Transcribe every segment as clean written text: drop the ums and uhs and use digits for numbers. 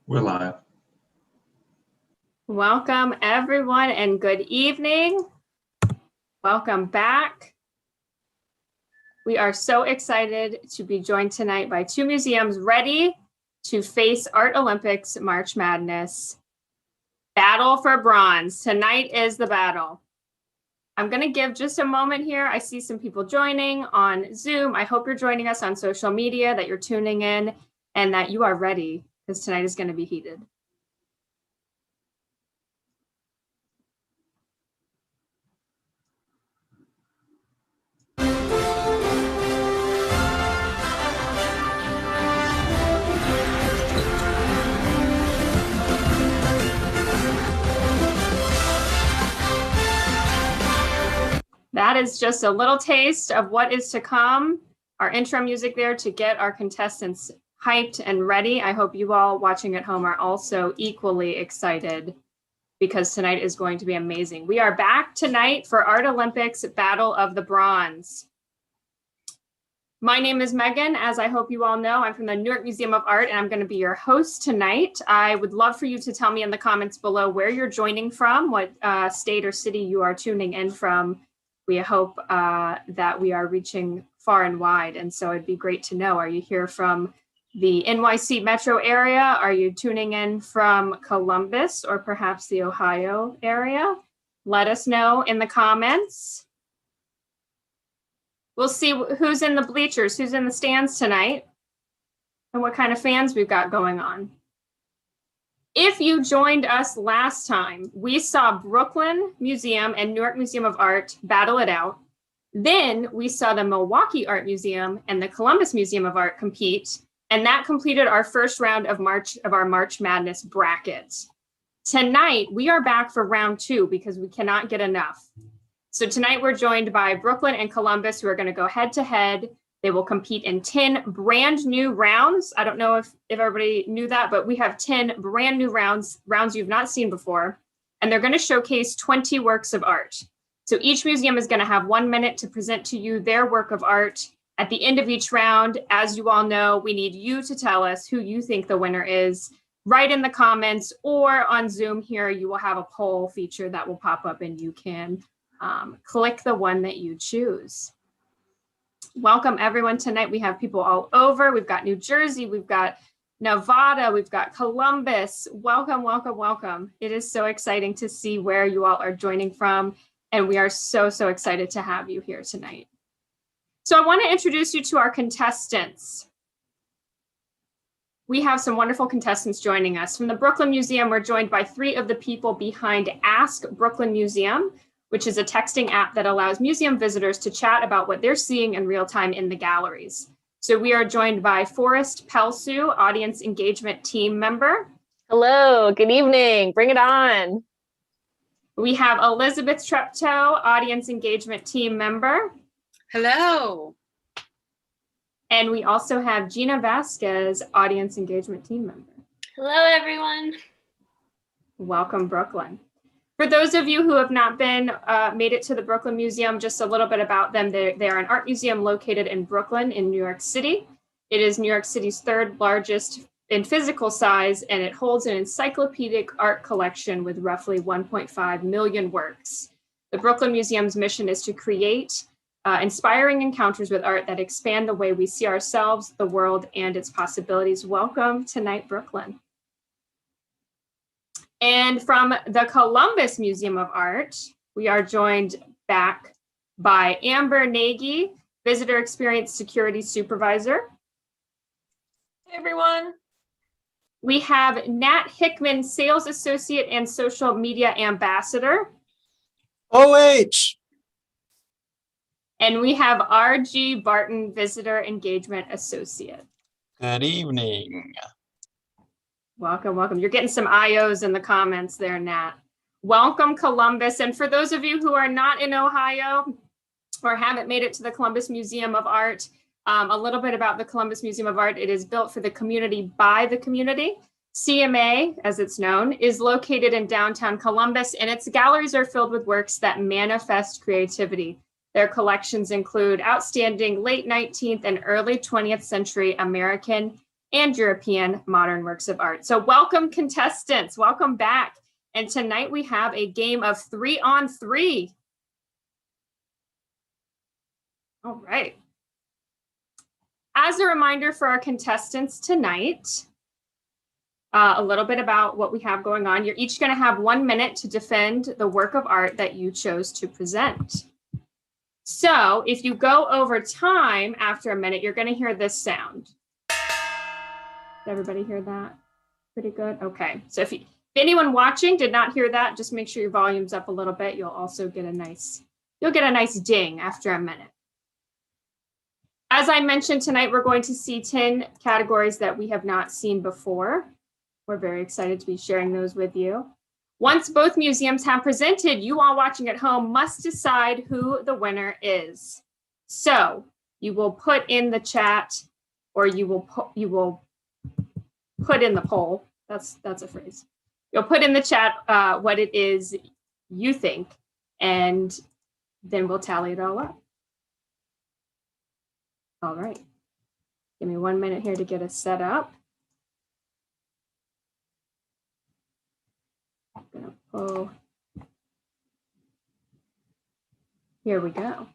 We're live. Welcome, everyone, and good evening. Welcome back. We are so excited to be joined tonight by two museums ready to face Art Olympics March Madness. Battle for bronze. Tonight is the battle. I'm going to give just a moment here. I see some people joining on Zoom. I hope you're joining us on social media, that you're tuning in, and that you are ready, because tonight is going to be heated. That is just a little taste of what is to come. Our intro music there to get our contestants hyped and ready. I hope you all watching at home are also equally excited, because tonight is going to be amazing. We are back tonight for Art Olympics Battle of the Bronze. My name is Megan. As I hope you all know, I'm from the New York Museum of Art, and I'm going to be your host tonight. I would love for you to tell me in the comments below where you're joining from, what state or city you are tuning in from. We hope that we are reaching far and wide, and so it'd be great to know. Are you here from the NYC metro area? Are you tuning in from Columbus or perhaps the Ohio area? Let us know in the comments. We'll see who's in the bleachers, who's in the stands tonight, and what kind of fans we've got going on. If you joined us last time, we saw Brooklyn Museum and New York Museum of Art battle it out. Then we saw the Milwaukee Art Museum and the Columbus Museum of Art compete, and that completed our first round of our March Madness bracket. Tonight, we are back for round two because we cannot get enough. So tonight we're joined by Brooklyn and Columbus, who are going to go head to head. They will compete in 10 brand new rounds. I don't know if everybody knew that, but we have 10 brand new rounds you've not seen before. And they're going to showcase 20 works of art. So each museum is going to have 1 minute to present to you their work of art. At the end of each round, as you all know, we need you to tell us who you think the winner is. Write in the comments, or on Zoom here, you will have a poll feature that will pop up and you can click the one that you choose. Welcome everyone tonight. We have people all over. We've got New Jersey, we've got Nevada, we've got Columbus. Welcome, welcome, welcome. It is so exciting to see where you all are joining from, and we are so excited to have you here tonight. So I want to introduce you to our contestants. We have some wonderful contestants joining us. From the Brooklyn Museum, we're joined by three of the people behind Ask Brooklyn Museum, which is a texting app that allows museum visitors to chat about what they're seeing in real time in the galleries. So we are joined by Forrest Pelsu, audience engagement team member. Hello, good evening. Bring it on. We have Elizabeth Treptow, audience engagement team member. Hello. And we also have Gina Vasquez, audience engagement team member. Hello, everyone. Welcome, Brooklyn. For those of you who have not made it to the Brooklyn Museum, just a little bit about them. They are an art museum located in Brooklyn in New York City. It is New York City's third largest in physical size, and it holds an encyclopedic art collection with roughly 1.5 million works. The Brooklyn Museum's mission is to create inspiring encounters with art that expand the way we see ourselves, the world, and its possibilities. Welcome tonight, Brooklyn. And from the Columbus Museum of Art, we are joined back by Amber Nagy, Visitor Experience Security Supervisor. Hey, everyone. We have Nat Hickman, Sales Associate and Social Media Ambassador. OH. And we have R.G. Barton, Visitor Engagement Associate. Good evening. Welcome, welcome. You're getting some IOs in the comments there, Nat. Welcome, Columbus. And for those of you who are not in Ohio or haven't made it to the Columbus Museum of Art, a little bit about the Columbus Museum of Art. It is built for the community by the community. CMA, as it's known, is located in downtown Columbus, and its galleries are filled with works that manifest creativity. Their collections include outstanding late 19th and early 20th century American and European modern works of art. So welcome, contestants. Welcome back. And tonight we have a game of 3-on-3. All right. As a reminder for our contestants tonight, a little bit about what we have going on. You're each going to have 1 minute to defend the work of art that you chose to present. So if you go over time after a minute, you're going to hear this sound. Did everybody hear that? Pretty good. Okay. So if anyone watching did not hear that, just make sure your volume's up a little bit. You'll also get a nice ding after a minute. As I mentioned tonight, we're going to see 10 categories that we have not seen before. We're very excited to be sharing those with you. Once both museums have presented, you all watching at home must decide who the winner is. So you will put in the chat, or you will put in the poll. That's a phrase. You'll put in the chat what it is you think, and then we'll tally it all up. All right. Give me 1 minute here to get us set up. Oh, here we go.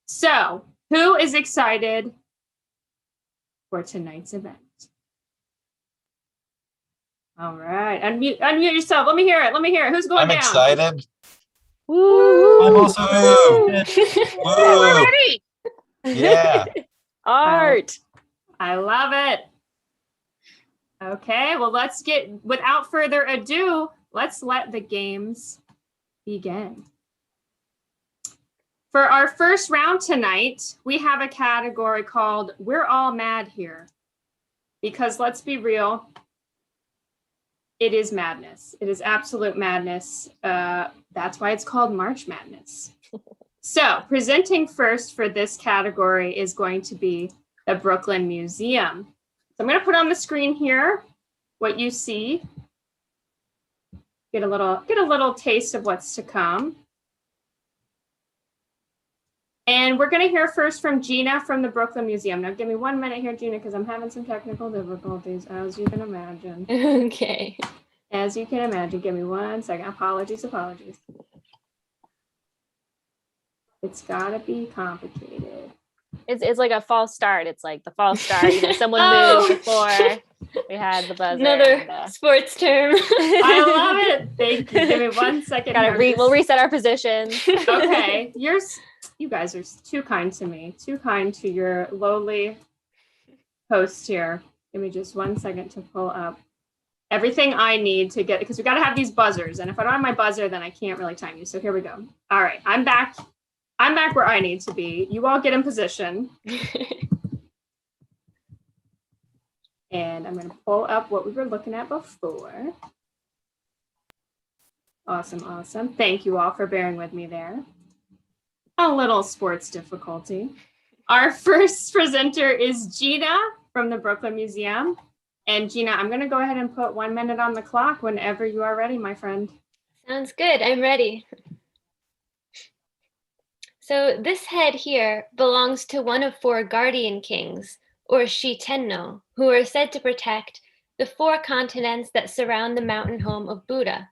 So, who is excited for tonight's event? All right, unmute yourself. Let me hear it. Who's going I'm down? excited. Woo! I'm also Woo! Woo! Ready? Yeah. Art. I love it. Okay, well, without further ado, let's let the games begin. For our first round tonight, we have a category called We're All Mad Here. Because let's be real, it is madness. It is absolute madness. That's why it's called March Madness. So presenting first for this category is going to be the Brooklyn Museum. So I'm going to put on the screen here what you see. Get a little taste of what's to come. And we're going to hear first from Gina from the Brooklyn Museum. Now give me 1 minute here, Gina, because I'm having some technical difficulties, as you can imagine. Okay. As you can imagine. Give me 1 second. Apologies. It's got to be complicated. It's like a false start. It's like the false start. Someone moved before we had the buzzer. Another sports term. I love it. Thank you. Give me 1 second. We'll reset our positions. Okay. You guys are too kind to me. Too kind to your lowly host here. Give me just 1 second to pull up everything I need to get, because we got to have these buzzers. And if I don't have my buzzer, then I can't really time you. So here we go. All right. I'm back where I need to be. You all get in position. And I'm going to pull up what we were looking at before. Awesome. Thank you all for bearing with me there. A little sports difficulty. Our first presenter is Gina from the Brooklyn Museum. And Gina, I'm going to go ahead and put 1 minute on the clock whenever you are ready, my friend. Sounds good. I'm ready. So this head here belongs to one of 4 guardian kings, or Shitenno, who are said to protect the 4 continents that surround the mountain home of Buddha.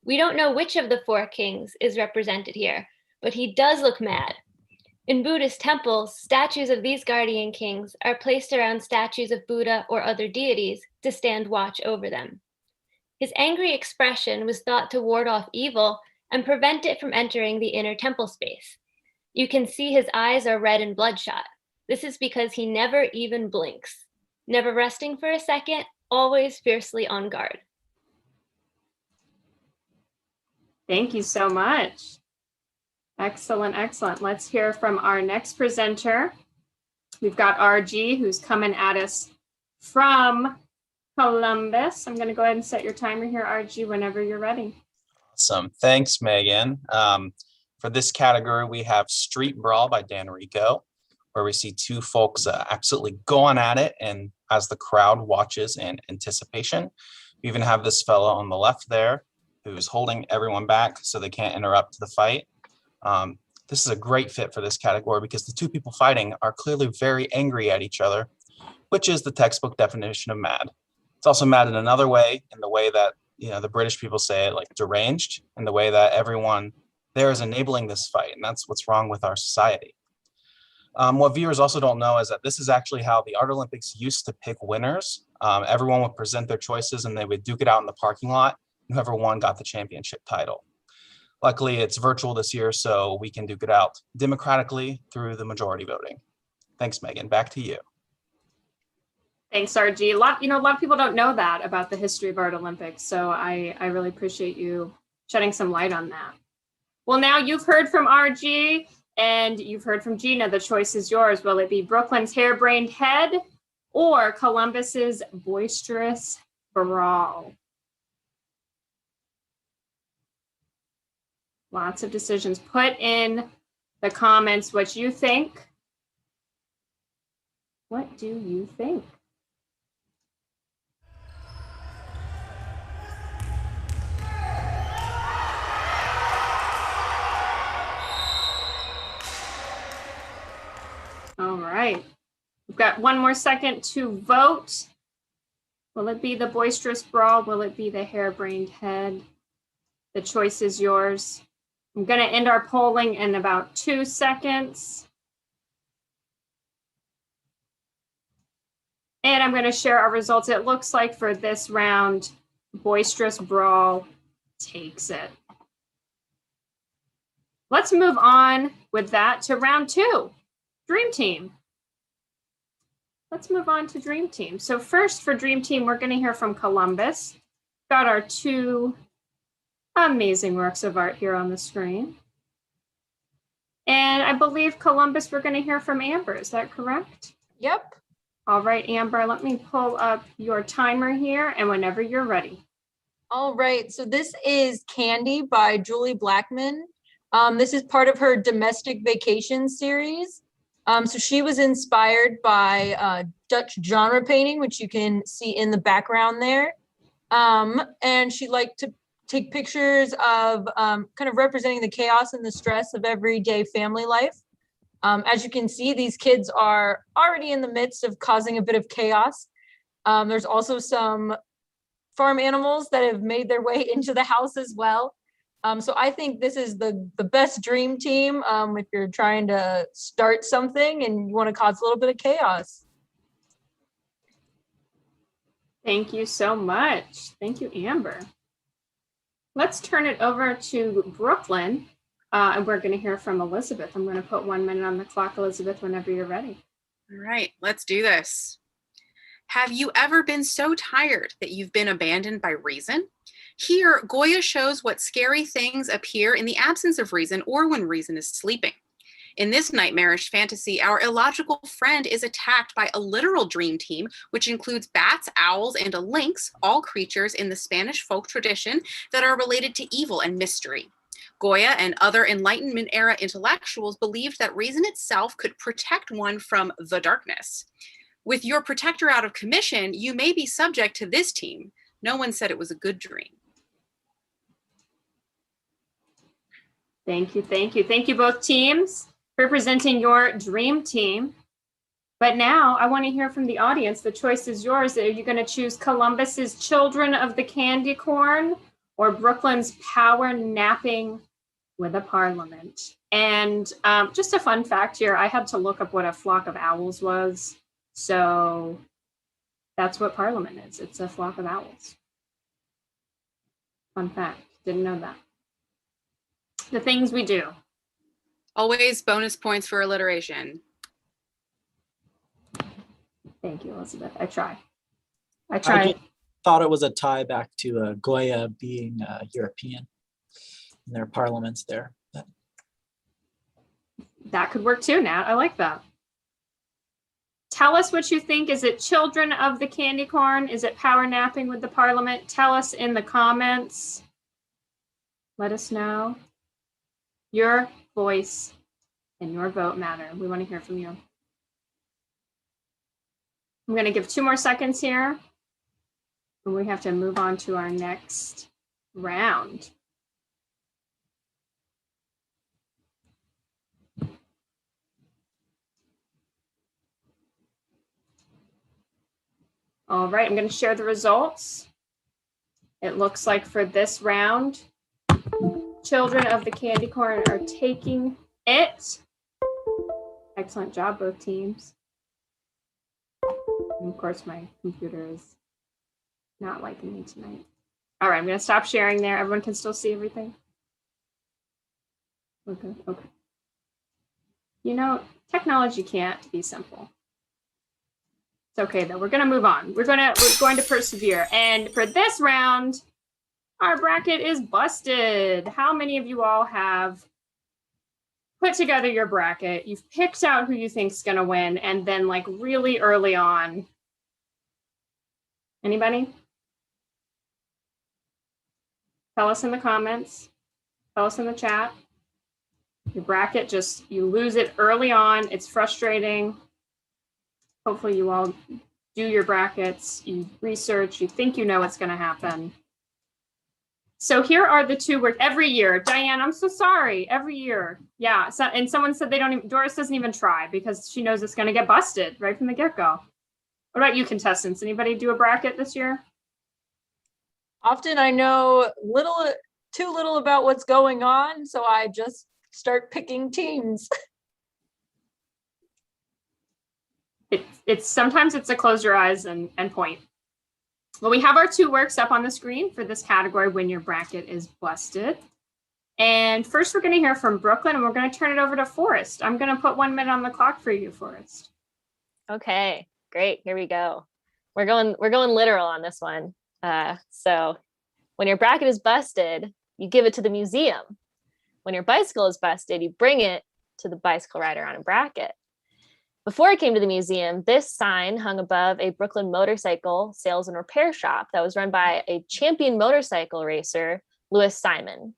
We don't know which of the 4 kings is represented here, but he does look mad. In Buddhist temples, statues of these guardian kings are placed around statues of Buddha or other deities to stand watch over them. His angry expression was thought to ward off evil and prevent it from entering the inner temple space. You can see his eyes are red and bloodshot. This is because he never even blinks, never resting for a second, always fiercely on guard. Thank you so much. Excellent. Let's hear from our next presenter. We've got RG, who's coming at us from Columbus. I'm going to go ahead and set your timer here, RG, whenever you're ready. Awesome. Thanks, Megan. For this category, we have Street Brawl by Dan Rico, where we see 2 folks absolutely going at it, and as the crowd watches in anticipation. We even have this fellow on the left there who's holding everyone back so they can't interrupt the fight. This is a great fit for this category because the 2 people fighting are clearly very angry at each other, which is the textbook definition of mad. It's also mad in another way, in the way that, the British people say it, like deranged, in the way that everyone there is enabling this fight. And that's what's wrong with our society. What viewers also don't know is that this is actually how the Art Olympics used to pick winners. Everyone would present their choices and they would duke it out in the parking lot. Whoever won got the championship title. Luckily, it's virtual this year, so we can duke it out democratically through the majority voting. Thanks, Megan. Back to you. Thanks, RG. A lot of people don't know that about the history of Art Olympics, so I really appreciate you shedding some light on that. Well, now you've heard from RG and you've heard from Gina. The choice is yours. Will it be Brooklyn's harebrained head or Columbus's boisterous brawl? Lots of decisions. Put in the comments what you think. What do you think? All right. We've got one more second to vote. Will it be the boisterous brawl? Will it be the harebrained head? The choice is yours. I'm going to end our polling in about 2 seconds. And I'm going to share our results. It looks like for this round, boisterous brawl takes it. Let's move on with that to round 2, Dream Team. Let's move on to Dream Team. So first for Dream Team, we're going to hear from Columbus. Got our 2 amazing works of art here on the screen. And I believe Columbus, we're going to hear from Amber. Is that correct? Yep. All right, Amber, let me pull up your timer here and whenever you're ready. All right. So this is Candy by Julie Blackman. This is part of her Domestic Vacation series. So she was inspired by Dutch genre painting, which you can see in the background there. And she liked to take pictures of kind of representing the chaos and the stress of everyday family life. As you can see, these kids are already in the midst of causing a bit of chaos. There's also some farm animals that have made their way into the house as well. So I think this is the best dream team if you're trying to start something and you want to cause a little bit of chaos. Thank you so much. Thank you, Amber. Let's turn it over to Brooklyn. And we're going to hear from Elizabeth. I'm going to put 1 minute on the clock, Elizabeth, whenever you're ready. All right, let's do this. Have you ever been so tired that you've been abandoned by reason? Here, Goya shows what scary things appear in the absence of reason or when reason is sleeping. In this nightmarish fantasy, our illogical friend is attacked by a literal dream team, which includes bats, owls, and a lynx, all creatures in the Spanish folk tradition that are related to evil and mystery. Goya and other Enlightenment era intellectuals believed that reason itself could protect one from the darkness. With your protector out of commission, you may be subject to this team. No one said it was a good dream. Thank you, thank you. Thank you both teams for presenting your dream team. But now I want to hear from the audience. The choice is yours. Are you going to choose Columbus's Children of the Candy Corn or Brooklyn's Power Napping with a Parliament? And just a fun fact here, I had to look up what a flock of owls was. So that's what Parliament is. It's a flock of owls. Fun fact, didn't know that. The things we do. Always bonus points for alliteration. Thank you, Elizabeth. I try. I just thought it was a tie back to Goya being European in their parliaments there. That could work too, Nat. I like that. Tell us what you think. Is it Children of the Candy Corn? Is it Power Napping with the Parliament? Tell us in the comments. Let us know. Your voice and your vote matter. We want to hear from you. I'm going to give 2 more seconds here. And we have to move on to our next round. All right, I'm going to share the results. It looks like for this round, children of the candy corn are taking it. Excellent job, both teams. And of course, my computer is not liking me tonight. All right, I'm going to stop sharing there. Everyone can still see everything? Okay, okay. You know, technology can't be simple. It's okay, though. We're going to move on. We're going to persevere. And for this round, our bracket is busted. How many of you all have put together your bracket? You've picked out who you think's going to win, and then like really early on. Anybody? Tell us in the comments. Tell us in the chat. Your bracket, just, you lose it early on. It's frustrating. Hopefully you all do your brackets, you research, you think you know what's going to happen. So here are the two words every year. Diane, I'm so sorry. Every year. Yeah. So, and someone said they don't even, Doris doesn't even try because she knows it's going to get busted right from the get-go. What about you contestants? Anybody do a bracket this year? Often I know too little about what's going on, so I just start picking teams. It's sometimes it's a close your eyes and point. Well, we have our two works up on the screen for this category when your bracket is busted. And first we're going to hear from Brooklyn, and we're going to turn it over to Forrest. I'm going to put 1 minute on the clock for you, Forrest. Okay, great. Here we go. We're going literal on this one. So when your bracket is busted, you give it to the museum. When your bicycle is busted, you bring it to the bicycle rider on a bracket. Before it came to the museum, this sign hung above a Brooklyn motorcycle sales and repair shop that was run by a champion motorcycle racer, Louis Simon.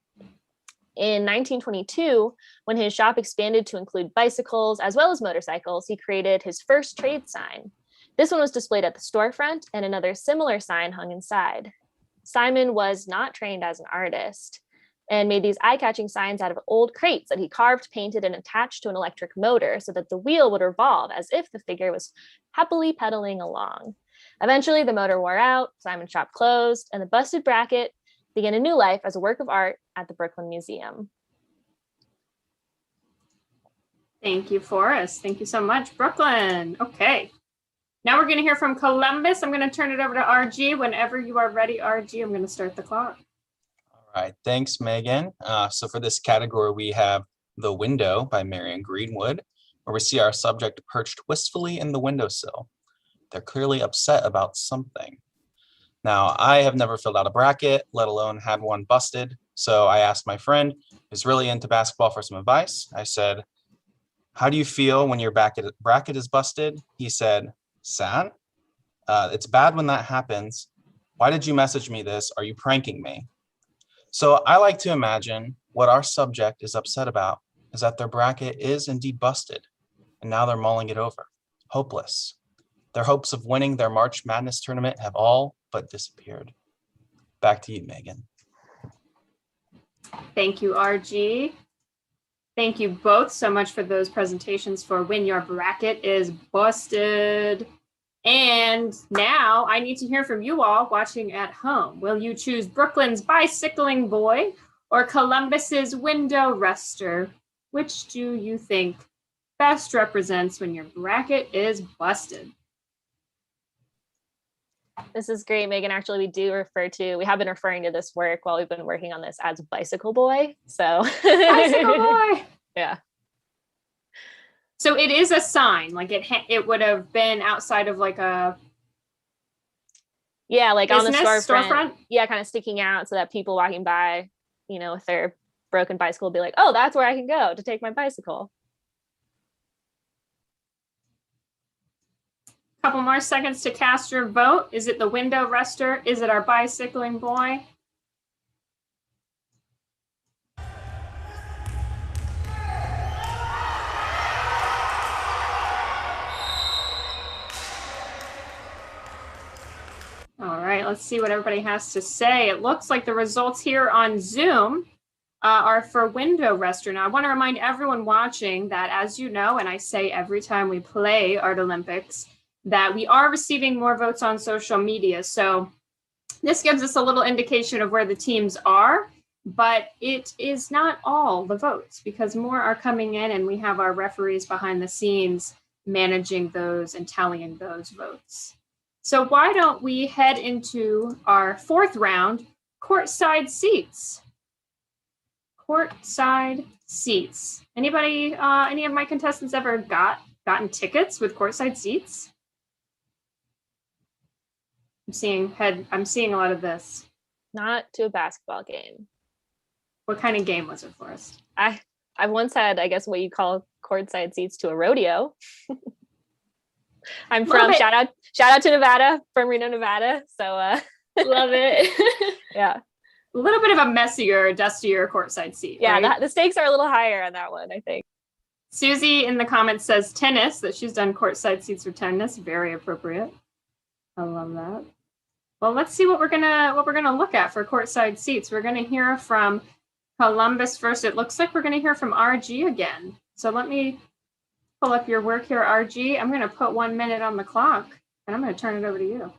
In 1922, when his shop expanded to include bicycles as well as motorcycles, he created his first trade sign. This one was displayed at the storefront, and another similar sign hung inside. Simon was not trained as an artist and made these eye-catching signs out of old crates that he carved, painted, and attached to an electric motor so that the wheel would revolve as if the figure was happily pedaling along. Eventually, the motor wore out, Simon's shop closed, and the busted bracket began a new life as a work of art at the Brooklyn Museum. Thank you, Forrest. Thank you so much, Brooklyn. Okay. Now we're going to hear from Columbus. I'm going to turn it over to RG. Whenever you are ready, RG, I'm going to start the clock. All right, thanks, Megan. So for this category, we have The Window by Marion Greenwood, where we see our subject perched wistfully in the windowsill. They're clearly upset about something. Now, I have never filled out a bracket, let alone had one busted. So I asked my friend, who's really into basketball, for some advice. I said, how do you feel when your bracket is busted? He said, sad. It's bad when that happens. Why did you message me this? Are you pranking me? So I like to imagine what our subject is upset about is that their bracket is indeed busted, and now they're mulling it over, hopeless. Their hopes of winning their March Madness tournament have all but disappeared. Back to you, Megan. Thank you, RG. Thank you both so much for those presentations for when your bracket is busted. And now I need to hear from you all watching at home. Will you choose Brooklyn's bicycling boy or Columbus's window rester? Which do you think best represents when your bracket is busted? This is great, Megan. Actually, we have been referring to this work while we've been working on this as Bicycle Boy. So Bicycle Boy. Yeah. So it is a sign, like it would have been outside of like a like on the storefront. Yeah, kind of sticking out so that people walking by, with their broken bicycle will be like, oh, that's where I can go to take my bicycle. Couple more seconds to cast your vote. Is it the window rester? Is it our bicycling boy? All right, let's see what everybody has to say. It looks like the results here on Zoom are for window rester. Now, I want to remind everyone watching that, as you know, and I say every time we play Art Olympics, that we are receiving more votes on social media. So this gives us a little indication of where the teams are, but it is not all the votes because more are coming in and we have our referees behind the scenes managing those and tallying those votes. So why don't we head into our fourth round, Courtside Seats. Courtside Seats. Anybody, any of my contestants ever gotten tickets with Courtside Seats? I'm seeing a lot of this. Not to a basketball game. What kind of game was it for us? I've once had, I guess, what you call courtside seats to a rodeo. I'm from shout out to Nevada, from Reno, Nevada. So love it. Yeah. A little bit of a messier, dustier courtside seat. Yeah, right? the stakes are a little higher on that one, I think. Susie in the comments says tennis, that she's done courtside seats for tennis. Very appropriate. I love that. Well, let's see what we're gonna look at for courtside seats. We're gonna hear from Columbus first. It looks like we're gonna hear from RG again. So let me pull up your work here, RG. I'm gonna put 1 minute on the clock and I'm gonna turn it over to you.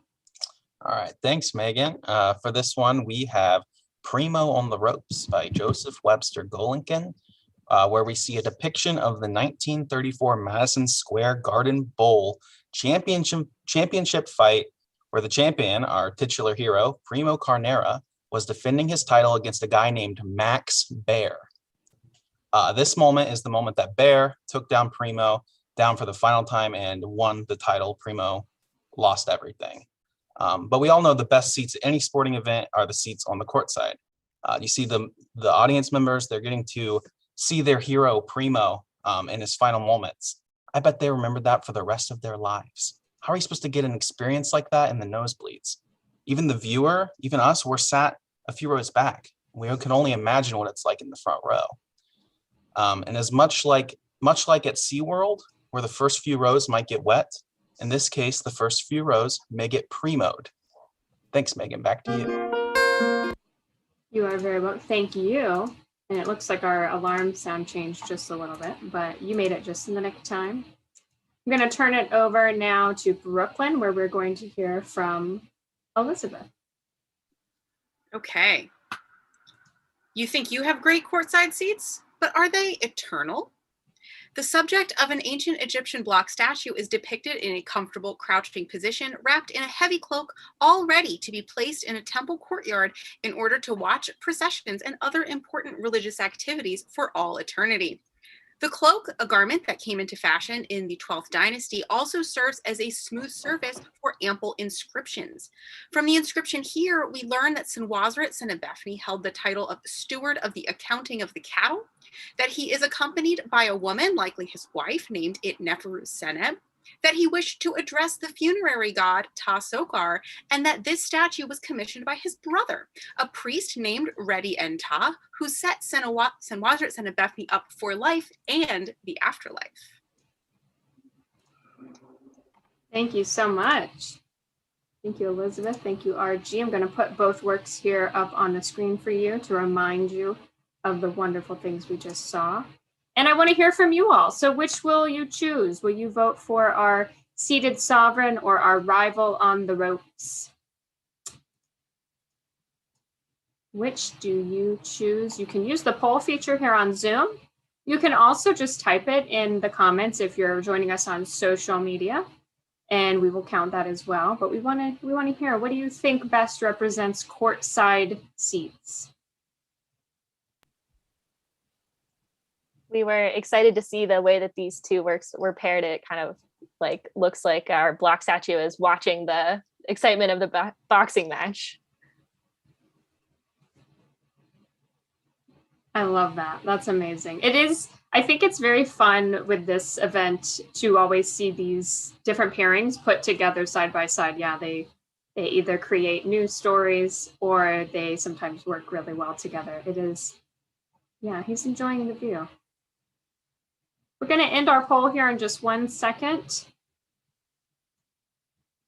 All right, thanks, Megan. For this one, we have Primo on the Ropes by Joseph Webster Golinkin, where we see a depiction of the 1934 Madison Square Garden Bowl championship fight, where the champion, our titular hero, Primo Carnera, was defending his title against a guy named Max Bear. This moment is the moment that Bear took down Primo down for the final time and won the title. Primo lost everything. But we all know the best seats at any sporting event are the seats on the court side. You see the audience members, they're getting to see their hero Primo in his final moments. I bet they remember that for the rest of their lives. How are you supposed to get an experience like that in the nosebleeds? Even the viewer, even us, we're sat a few rows back. We can only imagine what it's like in the front row. And as much like at SeaWorld, where the first few rows might get wet, in this case, the first few rows may get primoed. Thanks, Megan. Back to you. You are very welcome. Thank you. And it looks like our alarm sound changed just a little bit, but you made it just in the nick of time. I'm going to turn it over now to Brooklyn, where we're going to hear from Elizabeth. Okay. You think you have great courtside seats, but are they eternal? The subject of an ancient Egyptian block statue is depicted in a comfortable crouching position, wrapped in a heavy cloak, all ready to be placed in a temple courtyard in order to watch processions and other important religious activities for all eternity. The cloak, a garment that came into fashion in the 12th dynasty, also serves as a smooth surface for ample inscriptions. From the inscription here, we learn that Senwosret Senebefni held the title of steward of the accounting of the cattle, that he is accompanied by a woman, likely his wife, named Itneferu Seneb, that he wished to address the funerary god Ta-Sokar, and that this statue was commissioned by his brother, a priest named Redi En-Ta, who set Senwosret Senebefni up for life and the afterlife. Thank you so much. Thank you, Elizabeth. Thank you, RG. I'm going to put both works here up on the screen for you to remind you of the wonderful things we just saw. And I want to hear from you all. So which will you choose? Will you vote for our seated sovereign or our rival on the ropes? Which do you choose? You can use the poll feature here on Zoom. You can also just type it in the comments if you're joining us on social media, and we will count that as well. But we want to hear, what do you think best represents courtside seats? We were excited to see the way that these two works were paired. It kind of like looks like our block statue is watching the excitement of the boxing match. I love that. That's amazing. It is, I think it's very fun with this event to always see these different pairings put together side by side. Yeah, they either create new stories or they sometimes work really well together. It is, yeah, he's enjoying the view. We're going to end our poll here in just 1 second.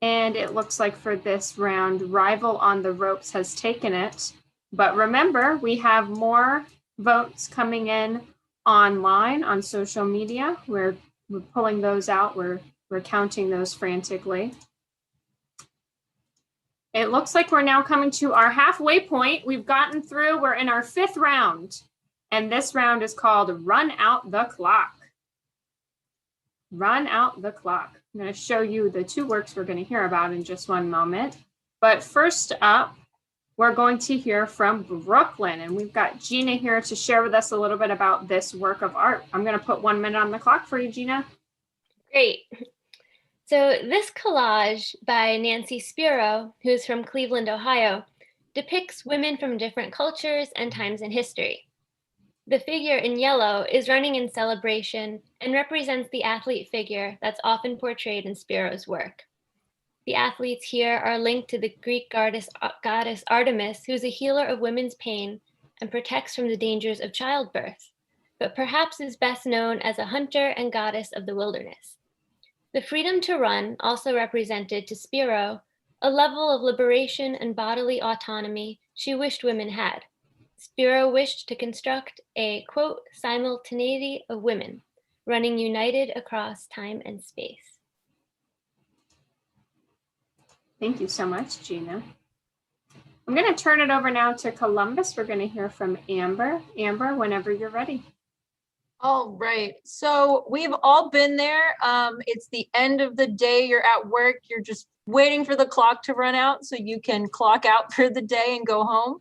And it looks like for this round, Rival on the Ropes has taken it. But remember, we have more votes coming in online on social media. We're pulling those out. We're We're counting those frantically. It looks like we're now coming to our halfway point. We've gotten through, we're in our 5th round. And this round is called Run Out the Clock. Run Out the Clock. I'm going to show you the 2 works we're going to hear about in just one moment. But first up, we're going to hear from Brooklyn. And we've got Gina here to share with us a little bit about this work of art. I'm going to put 1 minute on the clock for you, Gina. Great. So this collage by Nancy Spiro, who's from Cleveland, Ohio, depicts women from different cultures and times in history. The figure in yellow is running in celebration and represents the athlete figure that's often portrayed in Spiro's work. The athletes here are linked to the Greek goddess Artemis, who's a healer of women's pain and protects from the dangers of childbirth, but perhaps is best known as a hunter and goddess of the wilderness. The freedom to run also represented to Spiro a level of liberation and bodily autonomy she wished women had. Spiro wished to construct a, quote, simultaneity of women, running united across time and space. Thank you so much, Gina. I'm going to turn it over now to Columbus. We're going to hear from Amber. Amber, whenever you're ready. All right, so we've all been there. It's the end of the day, you're at work, you're just waiting for the clock to run out so you can clock out for the day and go home.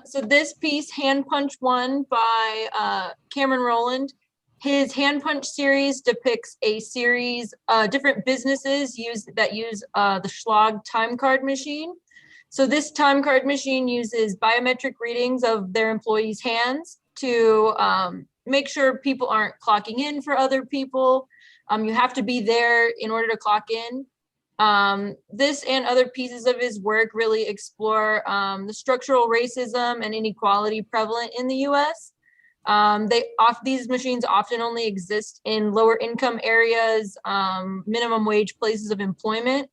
So this piece, Hand Punch 1 by Cameron Rowland, his Hand Punch series depicts a series different businesses that use the Schlag time card machine. So this time card machine uses biometric readings of their employees' hands to make sure people aren't clocking in for other people. You have to be there in order to clock in. This and other pieces of his work really explore the structural racism and inequality prevalent in the US. These machines often only exist in lower income areas, minimum wage places of employment.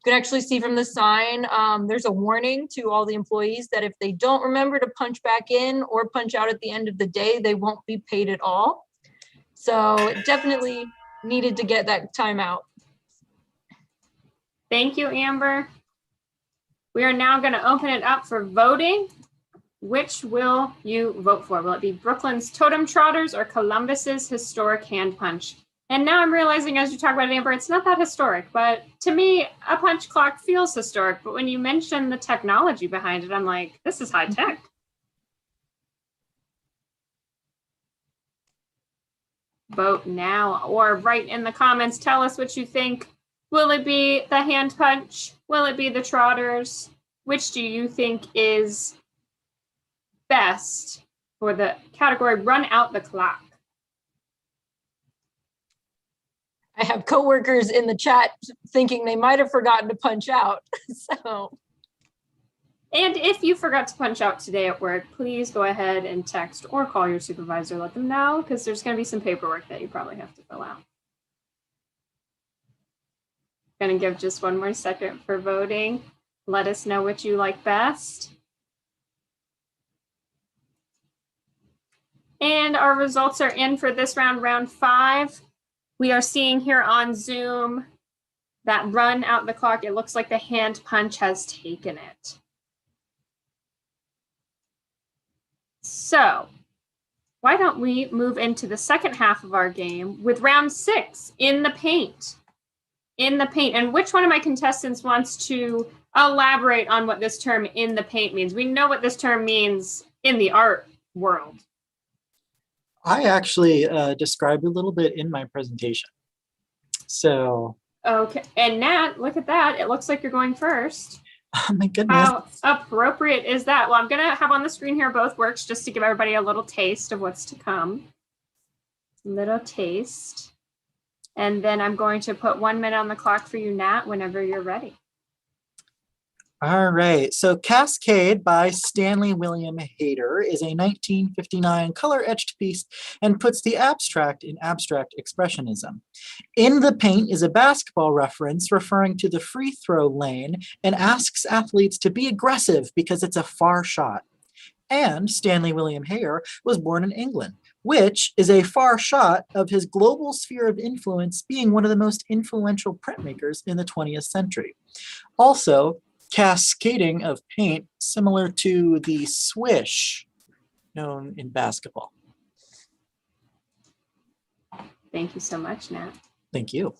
You can actually see from the sign, there's a warning to all the employees that if they don't remember to punch back in or punch out at the end of the day, they won't be paid at all. So definitely needed to get that time out. Thank you, Amber. We are now going to open it up for voting. Which will you vote for? Will it be Brooklyn's Totem Trotters or Columbus's Historic Hand Punch? And now I'm realizing as you talk about it, Amber, it's not that historic, but to me, a punch clock feels historic. But when you mention the technology behind it, I'm like, this is high tech. Vote now or write in the comments. Tell us what you think. Will it be the hand punch? Will it be the trotters? Which do you think is best for the category Run Out the Clock? I have coworkers in the chat thinking they might have forgotten to punch out. And if you forgot to punch out today at work, please go ahead and text or call your supervisor, let them know, because there's going to be some paperwork that you probably have to fill out. Going to give just one more second for voting. Let us know what you like best. And our results are in for this round, round 5. We are seeing here on Zoom that Run Out the Clock. It looks like the hand punch has taken it. So why don't we move into the second half of our game with round 6, In the Paint. In the Paint. And which one of my contestants wants to elaborate on what this term in the paint means? We know what this term means in the art world. I actually described a little bit in my presentation. So. Okay, and Nat, look at that. It looks like you're going first. Oh my goodness. How appropriate is that? Well, I'm gonna have on the screen here both works just to give everybody a little taste of what's to come. Little taste. And then I'm going to put 1 minute on the clock for you, Nat, whenever you're ready. All right, so Cascade by Stanley William Hayter is a 1959 color-etched piece and puts the abstract in abstract expressionism. In the Paint is a basketball reference referring to the free throw lane and asks athletes to be aggressive because it's a far shot. And Stanley William Hayter was born in England, which is a far shot of his global sphere of influence being one of the most influential printmakers in the 20th century. Also, cascading of paint similar to the swish known in basketball. Thank you so much, Nat. Thank you.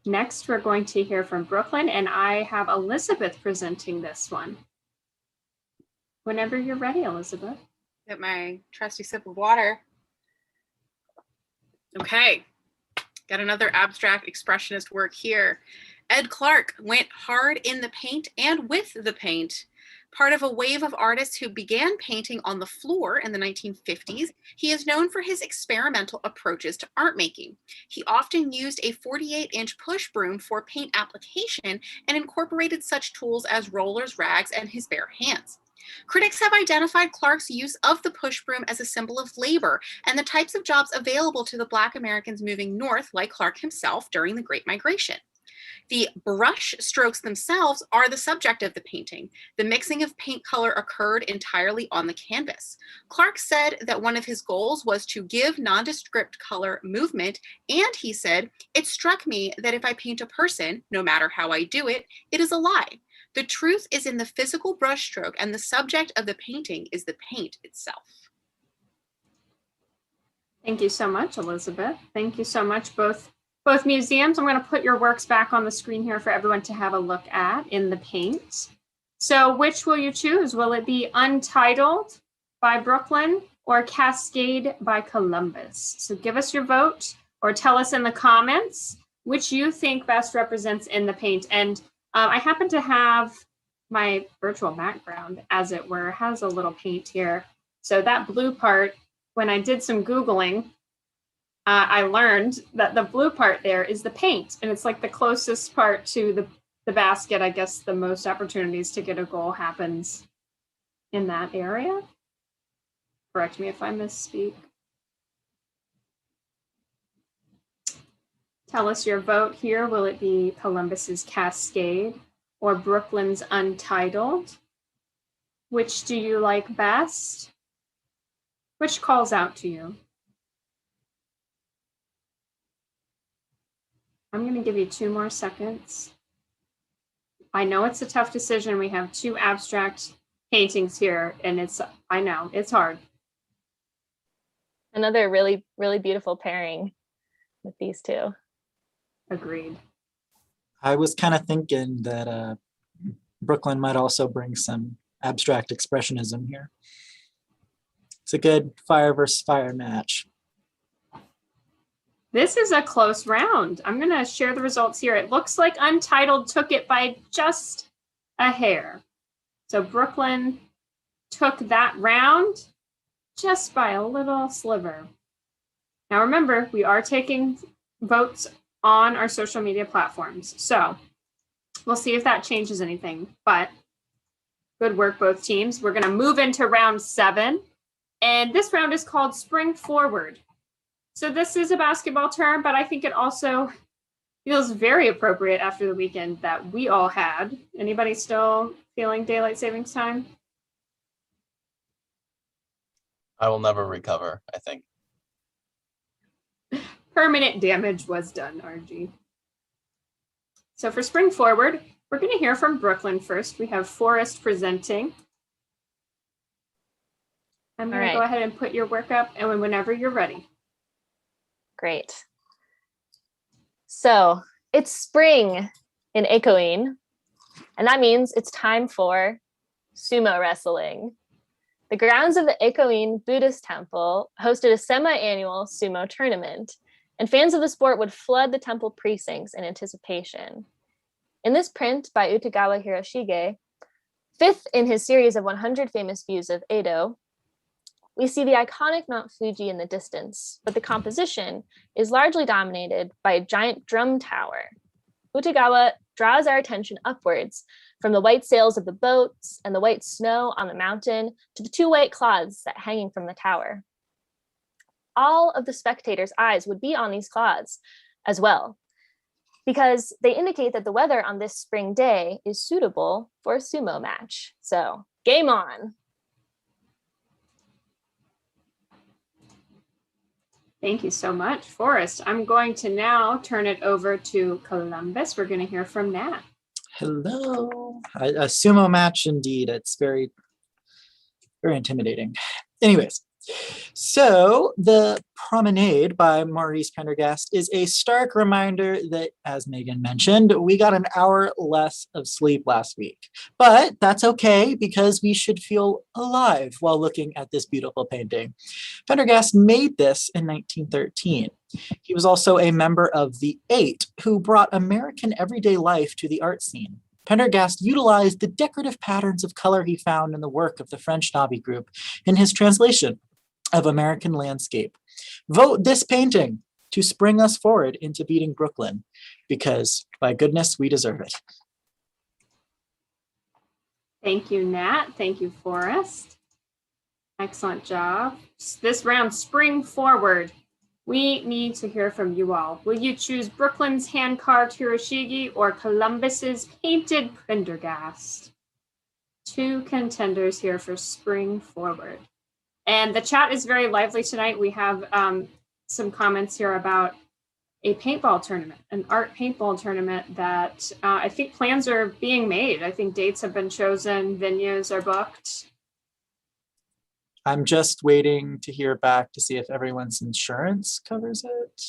Next, we're going to hear from Brooklyn, and I have Elizabeth presenting this one. Whenever you're ready, Elizabeth. Get my trusty sip of water. Okay, got another abstract expressionist work here. Ed Clark went hard in the paint and with the paint. Part of a wave of artists who began painting on the floor in the 1950s, he is known for his experimental approaches to art making. He often used a 48-inch push broom for paint application and incorporated such tools as rollers, rags, and his bare hands. Critics have identified Clark's use of the push broom as a symbol of labor and the types of jobs available to the Black Americans moving north, like Clark himself, during the Great Migration. The brush strokes themselves are the subject of the painting. The mixing of paint color occurred entirely on the canvas. Clark said that one of his goals was to give nondescript color movement, and he said, "It struck me that if I paint a person, no matter how I do it, it is a lie. The truth is in the physical brushstroke, and the subject of the painting is the paint itself." Thank you so much, Elizabeth. Thank you so much, both museums. I'm going to put your works back on the screen here for everyone to have a look at in the paint. So which will you choose? Will it be Untitled by Brooklyn or Cascade by Columbus? So give us your vote or tell us in the comments which you think best represents in the paint. And I happen to have my virtual background, as it were, has a little paint here. So that blue part, when I did some Googling, I learned that the blue part there is the paint, and it's like the closest part to the basket. I guess the most opportunities to get a goal happens in that area. Correct me if I misspeak. Tell us your vote here. Will it be Columbus's Cascade or Brooklyn's Untitled? Which do you like best? Which calls out to you? I'm going to give you 2 more seconds. I know it's a tough decision. We have 2 abstract paintings here, and I know, it's hard. Another really, really beautiful pairing with these two. Agreed. I was kind of thinking that Brooklyn might also bring some abstract expressionism here. It's a good fire versus fire match. This is a close round. I'm going to share the results here. It looks like Untitled took it by just a hair. So Brooklyn took that round just by a little sliver. Now remember, we are taking votes on our social media platforms. So we'll see if that changes anything, but good work, both teams. We're going to move into round 7. And this round is called Spring Forward. So this is a basketball term, but I think it also feels very appropriate after the weekend that we all had. Anybody still feeling daylight savings time? I will never recover, I think. Permanent damage was done, RG. So for Spring Forward, we're going to hear from Brooklyn first. We have Forrest presenting. I'm going to go ahead and put your work up, and whenever you're ready. Great. So it's spring in Ekoin, and that means it's time for sumo wrestling. The grounds of the Ekoin Buddhist temple hosted a semi-annual sumo tournament, and fans of the sport would flood the temple precincts in anticipation. In this print by Utagawa Hiroshige, 5th in his series of 100 famous views of Edo, we see the iconic Mount Fuji in the distance, but the composition is largely dominated by a giant drum tower. Utagawa draws our attention upwards from the white sails of the boats and the white snow on the mountain to the 2 white cloths that hanging from the tower. All of the spectators' eyes would be on these cloths as well, because they indicate that the weather on this spring day is suitable for a sumo match. So game on. Thank you so much, Forrest. I'm going to now turn it over to Columbus. We're going to hear from Nat. Hello. A sumo match indeed. It's very, very intimidating. Anyways, so the Promenade by Maurice Pendergast is a stark reminder that, as Megan mentioned, we got an hour less of sleep last week. But that's okay because we should feel alive while looking at this beautiful painting. Pendergast made this in 1913. He was also a member of the Eight, who brought American everyday life to the art scene. Pendergast utilized the decorative patterns of color he found in the work of the French Nobby group in his translation of American landscape. Vote this painting to spring us forward into beating Brooklyn, because by goodness, we deserve it. Thank you, Nat. Thank you, Forrest. Excellent job. This round, spring forward. We need to hear from you all. Will you choose Brooklyn's hand-carved Hiroshige or Columbus's painted Pendergast? Two contenders here for spring forward. And the chat is very lively tonight. We have some comments here about a paintball tournament, an art paintball tournament that I think plans are being made. I think dates have been chosen, venues are booked. I'm just waiting to hear back to see if everyone's insurance covers it.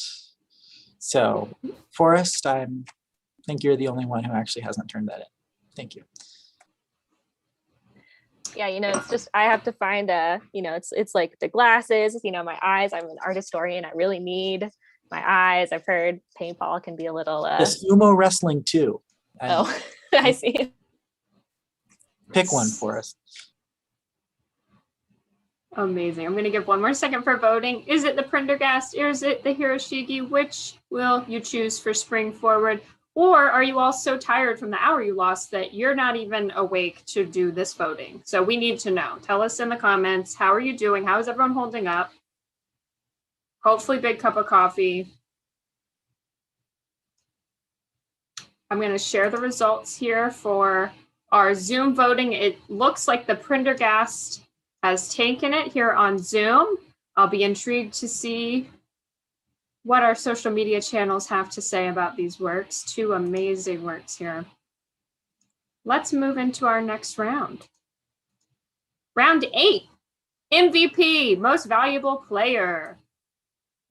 So, Forrest, I think you're the only one who actually hasn't turned that in. Thank you. Yeah, it's just, I have to find it's like the glasses, my eyes. I'm an art historian. I really need my eyes. I've heard paintball can be a little The sumo wrestling too. Oh, I see. Pick one for us. Amazing. I'm going to give one more second for voting. Is it the Pendergast or is it the Hiroshige? Which will you choose for spring forward? Or are you all so tired from the hour you lost that you're not even awake to do this voting? So we need to know. Tell us in the comments. How are you doing? How is everyone holding up? Hopefully big cup of coffee. I'm going to share the results here for our Zoom voting. It looks like the Pendergast has taken it here on Zoom. I'll be intrigued to see what our social media channels have to say about these works. Two amazing works here. Let's move into our next round. Round 8, MVP, most valuable player.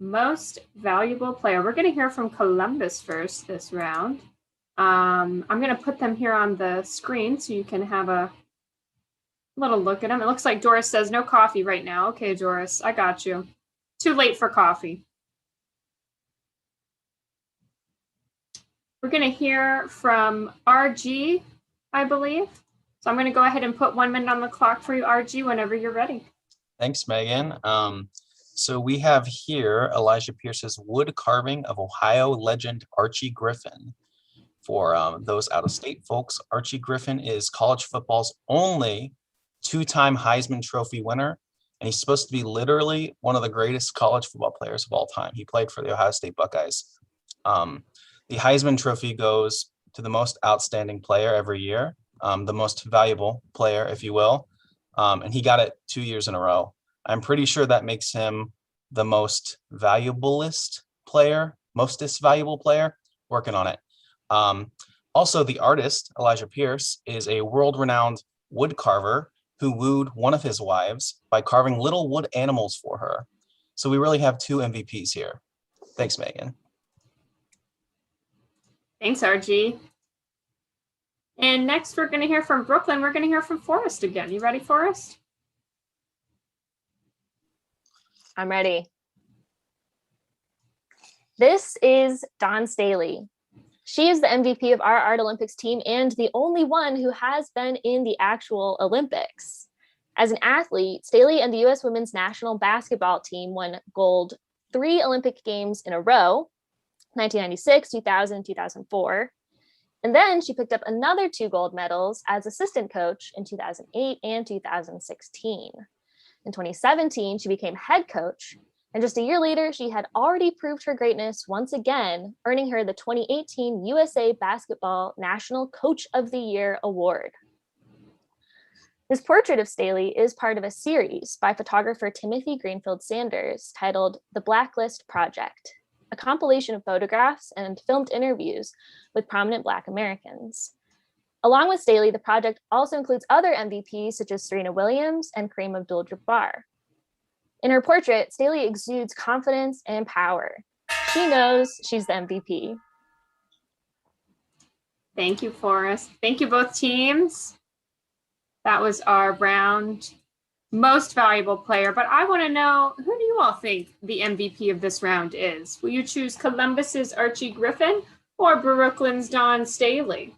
Most valuable player. We're going to hear from Columbus first this round. I'm going to put them here on the screen so you can have a little look at them. It looks like Doris says no coffee right now. Okay, Doris, I got you. Too late for coffee. We're going to hear from RG, I believe. So I'm going to go ahead and put 1 minute on the clock for you, RG, whenever you're ready. Thanks, Megan. So we have here Elijah Pierce's wood carving of Ohio legend Archie Griffin. For those out-of-state folks, Archie Griffin is college football's only two-time Heisman Trophy winner, and he's supposed to be literally one of the greatest college football players of all time. He played for the Ohio State Buckeyes. The Heisman Trophy goes to the most outstanding player every year, the most valuable player, if you will, and he got it 2 years in a row. I'm pretty sure that makes him the most mostest valuable player, working on it. Also, the artist, Elijah Pierce, is a world-renowned wood carver who wooed one of his wives by carving little wood animals for her. So we really have two MVPs here. Thanks, Megan. Thanks, RG. And next, we're going to hear from Brooklyn. We're going to hear from Forrest again. You ready, Forrest? I'm ready. This is Dawn Staley. She is the MVP of our Art Olympics team and the only one who has been in the actual Olympics. As an athlete, Staley and the U.S. women's national basketball team won gold 3 Olympic Games in a row, 1996, 2000, 2004. And then she picked up another 2 gold medals as assistant coach in 2008 and 2016. In 2017, she became head coach. And just a year later, she had already proved her greatness once again, earning her the 2018 USA Basketball National Coach of the Year award. His portrait of Staley is part of a series by photographer Timothy Greenfield Sanders titled The Blacklist Project, a compilation of photographs and filmed interviews with prominent Black Americans. Along with Staley, the project also includes other MVPs such as Serena Williams and Kareem Abdul-Jabbar. In her portrait, Staley exudes confidence and power. She knows she's the MVP. Thank you, Forrest. Thank you, both teams. That was our round most valuable player, but I want to know, who do you all think the MVP of this round is? Will you choose Columbus's Archie Griffin or Brooklyn's Dawn Staley?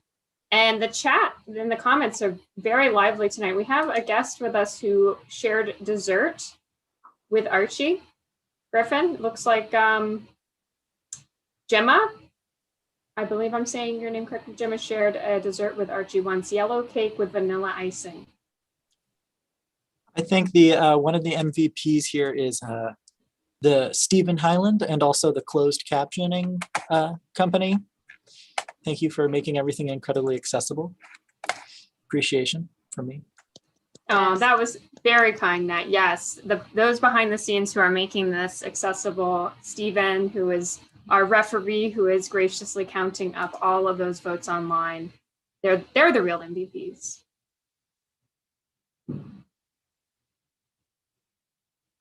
And the chat and the comments are very lively tonight. We have a guest with us who shared dessert with Archie Griffin. Looks like Gemma. I believe I'm saying your name correctly. Gemma shared a dessert with Archie once, yellow cake with vanilla icing. I think the one of the MVPs here is the Stephen Highland and also the closed captioning company. Thank you for making everything incredibly accessible. Appreciation from me. Oh, that was very kind, Nat. Yes, those behind the scenes who are making this accessible, Stephen, who is our referee, who is graciously counting up all of those votes online. They're the real MVPs.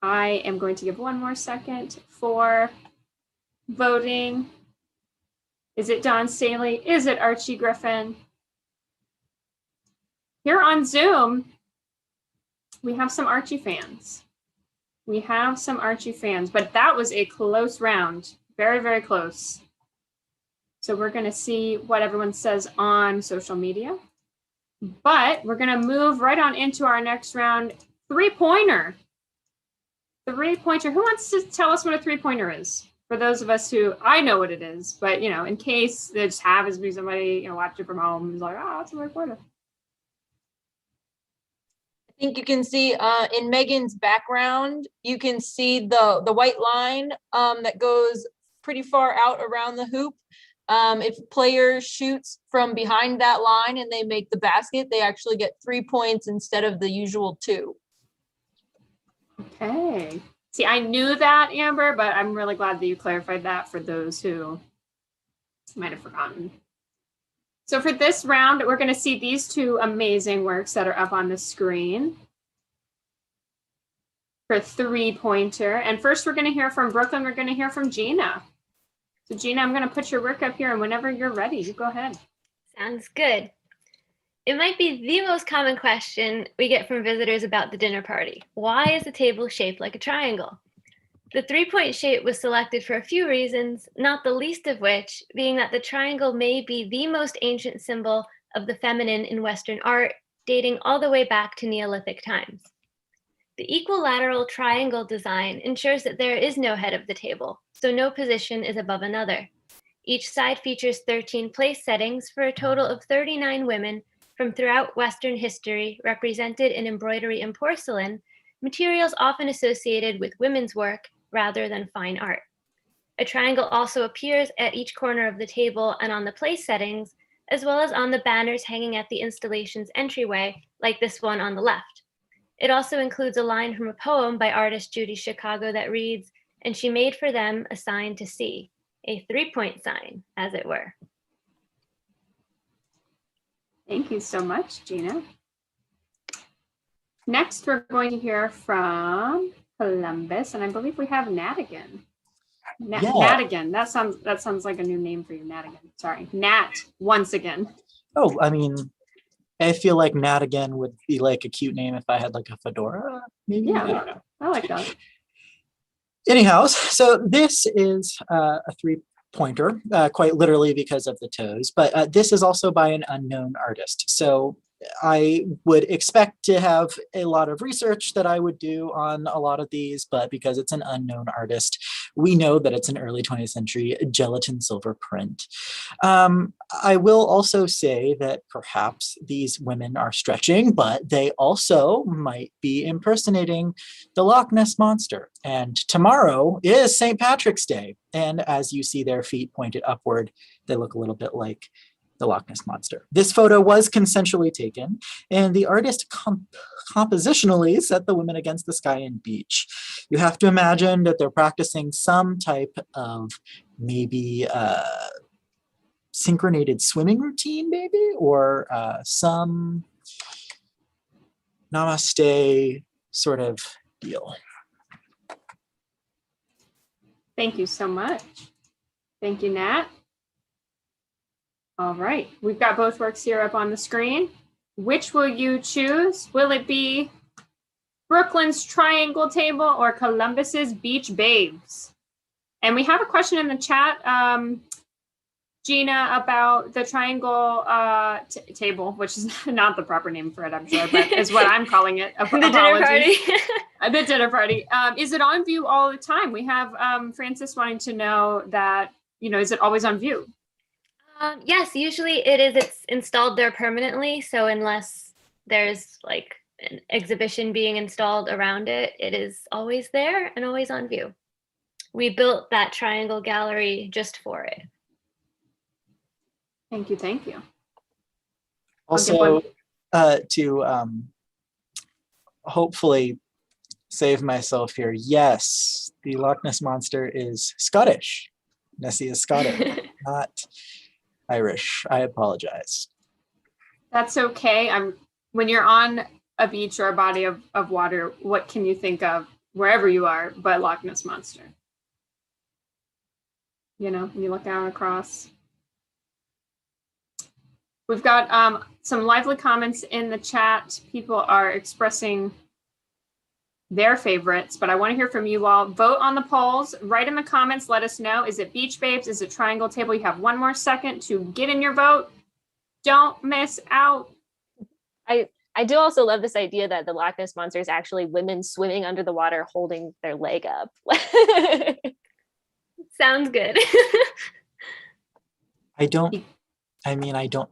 I am going to give one more second for voting. Is it Dawn Staley? Is it Archie Griffin? Here on Zoom, we have some Archie fans. We have some Archie fans, but that was a close round. Very, very close. So we're going to see what everyone says on social media. But we're going to move right on into our next round. Three-pointer. Three-pointer. Who wants to tell us what a three-pointer is? For those of us who, I know what it is, but in case there just happens to be somebody, watching from home who's like, oh, that's a three-pointer. I think you can see in Megan's background, you can see the white line that goes pretty far out around the hoop. If a player shoots from behind that line and they make the basket, they actually get 3 points instead of the usual 2. Okay. See, I knew that, Amber, but I'm really glad that you clarified that for those who might have forgotten. So for this round, we're going to see these two amazing works that are up on the screen for three-pointer. And first, we're going to hear from Brooklyn. We're going to hear from Gina. So Gina, I'm going to put your work up here, and whenever you're ready, you go ahead. Sounds good. It might be the most common question we get from visitors about the dinner party. Why is the table shaped like a triangle? The 3-point shape was selected for a few reasons, not the least of which being that the triangle may be the most ancient symbol of the feminine in Western art, dating all the way back to Neolithic times. The equilateral triangle design ensures that there is no head of the table, so no position is above another. Each side features 13 place settings for a total of 39 women from throughout Western history, represented in embroidery and porcelain, materials often associated with women's work rather than fine art. A triangle also appears at each corner of the table and on the place settings, as well as on the banners hanging at the installation's entryway, like this one on the left. It also includes a line from a poem by artist Judy Chicago that reads, "And she made for them a sign to see," a 3-point sign, as it were. Thank you so much, Gina. Next, we're going to hear from Columbus, and I believe we have Nat again. Nat again. That sounds like a new name for you, Nat again. Sorry, Nat once again. Oh, I mean, I feel like Nat again would be like a cute name if I had like a fedora, maybe. Yeah, I like that. Anyhow, so this is a 3-pointer, quite literally because of the toes, but this is also by an unknown artist. So I would expect to have a lot of research that I would do on a lot of these, but because it's an unknown artist, we know that it's an early 20th century gelatin silver print. I will also say that perhaps these women are stretching, but they also might be impersonating the Loch Ness Monster. And tomorrow is St. Patrick's Day. And as you see their feet pointed upward, they look a little bit like the Loch Ness Monster. This photo was consensually taken, and the artist compositionally set the women against the sky and beach. You have to imagine that they're practicing some type of maybe synchronated swimming routine, maybe, or some namaste sort of deal. Thank you so much. Thank you, Nat. All right, we've got both works here up on the screen. Which will you choose? Will it be Brooklyn's Triangle Table or Columbus's Beach Babes? And we have a question in the chat, Gina, about the triangle table, which is not the proper name for it, I'm sure, but is what I'm calling it. The dinner party. The dinner party. Is it on view all the time? We have Francis wanting to know that, is it always on view? Yes, usually it is. It's installed there permanently. So unless there's like an exhibition being installed around it, it is always there and always on view. We built that triangle gallery just for it. Thank you. Thank you. Also, to hopefully save myself here, yes, the Loch Ness Monster is Scottish. Nessie is Scottish, not Irish. I apologize. That's okay. When you're on a beach or a body of water, what can you think of wherever you are but Loch Ness Monster? When you look down across. We've got some lively comments in the chat. People are expressing their favorites, but I want to hear from you all. Vote on the polls. Write in the comments. Let us know. Is it Beach Babes? Is it Triangle Table? You have one more second to get in your vote. Don't miss out. I do also love this idea that the Loch Ness Monster is actually women swimming under the water holding their leg up. Sounds good. I don't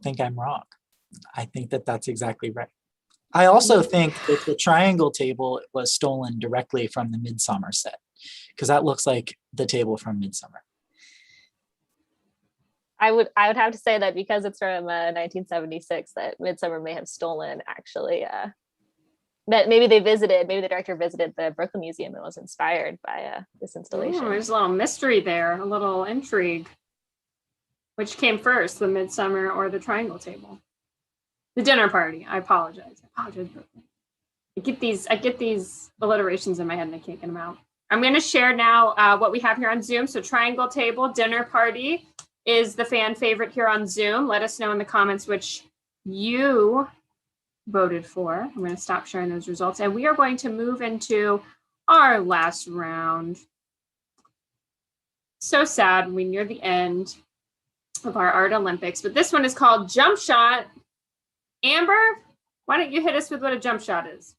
think I'm wrong. I think that that's exactly right. I also think that the triangle table was stolen directly from the Midsummer set, because that looks like the table from Midsummer. I would have to say that because it's from 1976, that Midsummer may have stolen actually. That maybe the director visited the Brooklyn Museum and was inspired by this installation. There's a little mystery there, a little intrigue. Which came first, the Midsummer or the Triangle Table? The dinner party. I apologize. I get these alliterations in my head and I can't get them out. I'm going to share now what we have here on Zoom. So Triangle Table, dinner party is the fan favorite here on Zoom. Let us know in the comments which you voted for. I'm going to stop sharing those results. And we are going to move into our last round. So sad when we near the end of our Art Olympics, but this one is called Jump Shot. Amber, why don't you hit us with what a jump shot is?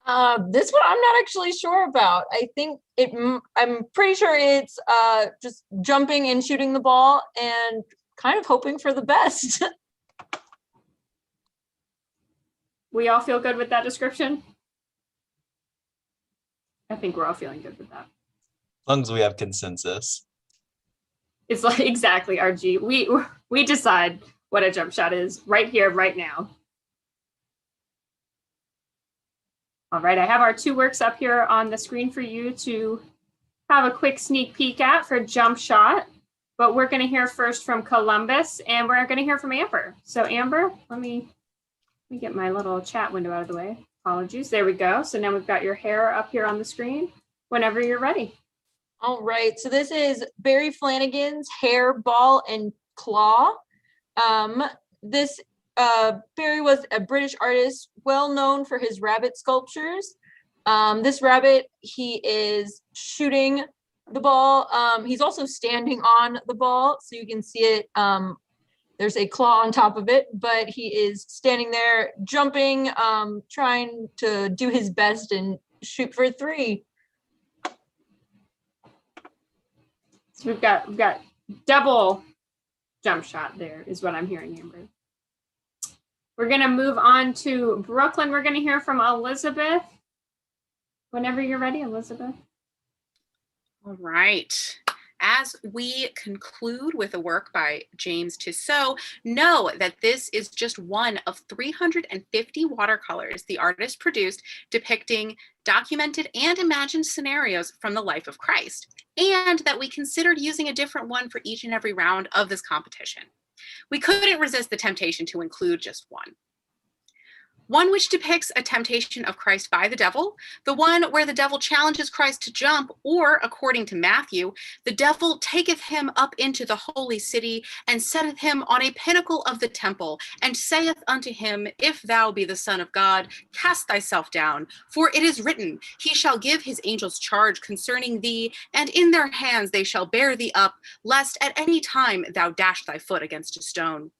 This one I'm not actually sure about. I'm pretty sure it's just jumping and shooting the ball and kind of hoping for the best. We all feel good with that description? I think we're all feeling good with that. As long as we have consensus. It's like exactly, RG. We decide what a jump shot is right here, right now. All right, I have our two works up here on the screen for you to have a quick sneak peek at for jump shot. But we're going to hear first from Columbus, and we're going to hear from Amber. So Amber, let me get my little chat window out of the way. Apologies. There we go. So now we've got your hair up here on the screen whenever you're ready. All right, so this is Barry Flanagan's Hair, Ball, and Claw. Barry was a British artist, well known for his rabbit sculptures. This rabbit, he is shooting the ball. He's also standing on the ball, so you can see it. There's a claw on top of it, but he is standing there, jumping, trying to do his best and shoot for three. So we've got double jump shot there is what I'm hearing, Amber. We're going to move on to Brooklyn. We're going to hear from Elizabeth. Whenever you're ready, Elizabeth. All right. As we conclude with a work by James Tissot, know that this is just one of 350 watercolors the artist produced depicting documented and imagined scenarios from the life of Christ, and that we considered using a different one for each and every round of this competition. We couldn't resist the temptation to include just one. One which depicts a temptation of Christ by the devil, the one where the devil challenges Christ to jump, or, according to Matthew, the devil taketh him up into the holy city, and setteth him on a pinnacle of the temple, and saith unto him, If thou be the Son of God, cast thyself down, for it is written, He shall give his angels charge concerning thee, and in their hands they shall bear thee up, lest at any time thou dash thy foot against a stone.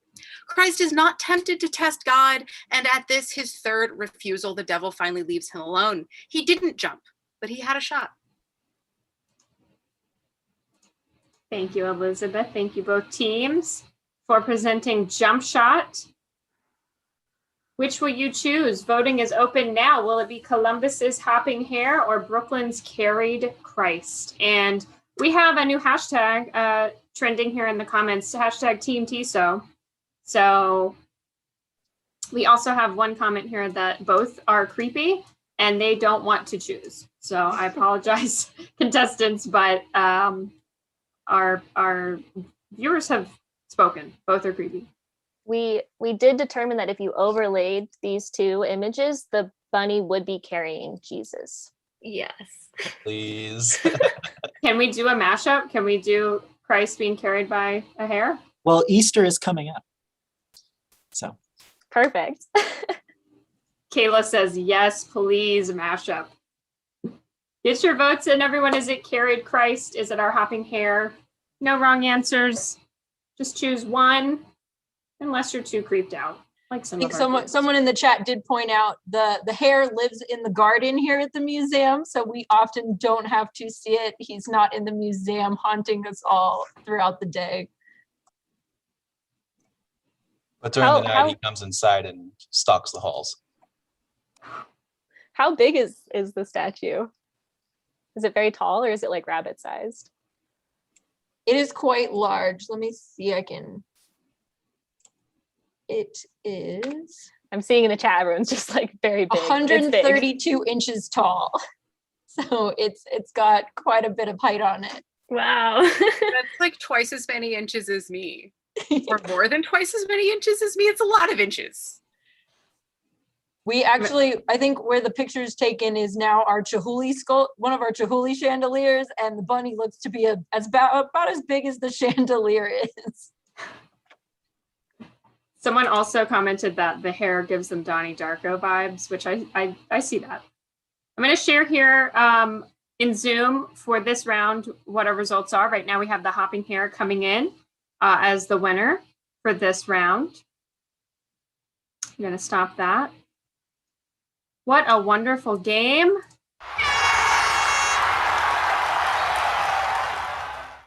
Christ is not tempted to test God, and at this, his third refusal, the devil finally leaves him alone. He didn't jump, but he had a shot. Thank you, Elizabeth. Thank you, both teams, for presenting Jump Shot. Which will you choose? Voting is open now. Will it be Columbus's Hopping Hare or Brooklyn's Carried Christ? And we have a new hashtag trending here in the comments, hashtag Team Tissot. So we also have one comment here that both are creepy and they don't want to choose. So I apologize, contestants, but our viewers have spoken. Both are creepy. We did determine that if you overlaid these two images, the bunny would be carrying Jesus. Yes. Please. Can we do a mashup? Can we do Christ being carried by a hare? Well, Easter is coming up. So Perfect. Kayla says, yes, please, mashup. Get your votes in, everyone. Is it Carried Christ? Is it our Hopping Hare? No wrong answers. Just choose one, unless you're too creeped out. Like I think someone in the chat did point out the hare lives in the garden here at the museum, so we often don't have to see it. He's not in the museum haunting us all throughout the day. But during the night, he comes inside and stalks the halls. How big is the statue? Is it very tall or is it like rabbit sized? It is quite large. Let me see, it is. I'm seeing in the chat, everyone's just like very big. 132 inches tall. So it's got quite a bit of height on it. Wow. That's like twice as many inches as me. Or more than twice as many inches as me. It's a lot of inches. We actually, I think where the picture is taken is now our Chihuly skull, one of our Chihuly chandeliers, and the bunny looks to be about as big as the chandelier is. Someone also commented that the hair gives them Donnie Darko vibes, which I see that. I'm going to share here in Zoom for this round what our results are. Right now we have the Hopping Hare coming in as the winner for this round. I'm going to stop that. What a wonderful game.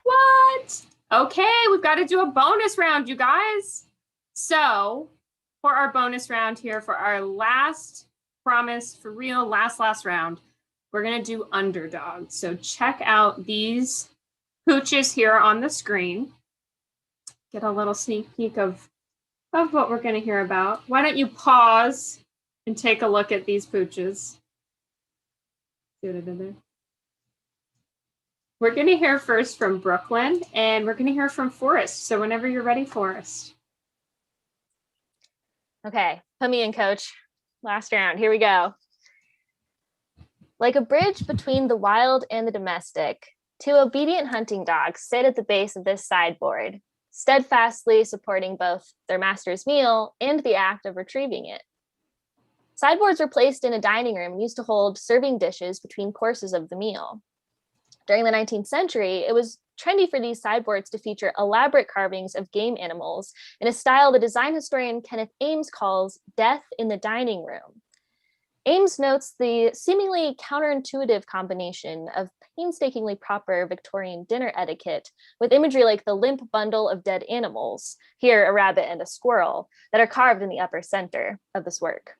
What? Okay, we've got to do a bonus round, you guys. So for our bonus round here, for our last promise, for real, last round, we're going to do underdog. So check out these pooches here on the screen. Get a little sneak peek of what we're going to hear about. Why don't you pause and take a look at these pooches? See what I did there? We're going to hear first from Brooklyn, and we're going to hear from Forrest. So whenever you're ready, Forrest. Okay, put me in, coach. Last round, here we go. Like a bridge between the wild and the domestic, two obedient hunting dogs sit at the base of this sideboard, steadfastly supporting both their master's meal and the act of retrieving it. Sideboards were placed in a dining room and used to hold serving dishes between courses of the meal. During the 19th century, it was trendy for these sideboards to feature elaborate carvings of game animals in a style the design historian Kenneth Ames calls death in the dining room. Ames notes the seemingly counterintuitive combination of painstakingly proper Victorian dinner etiquette with imagery like the limp bundle of dead animals, here a rabbit and a squirrel, that are carved in the upper center of this work.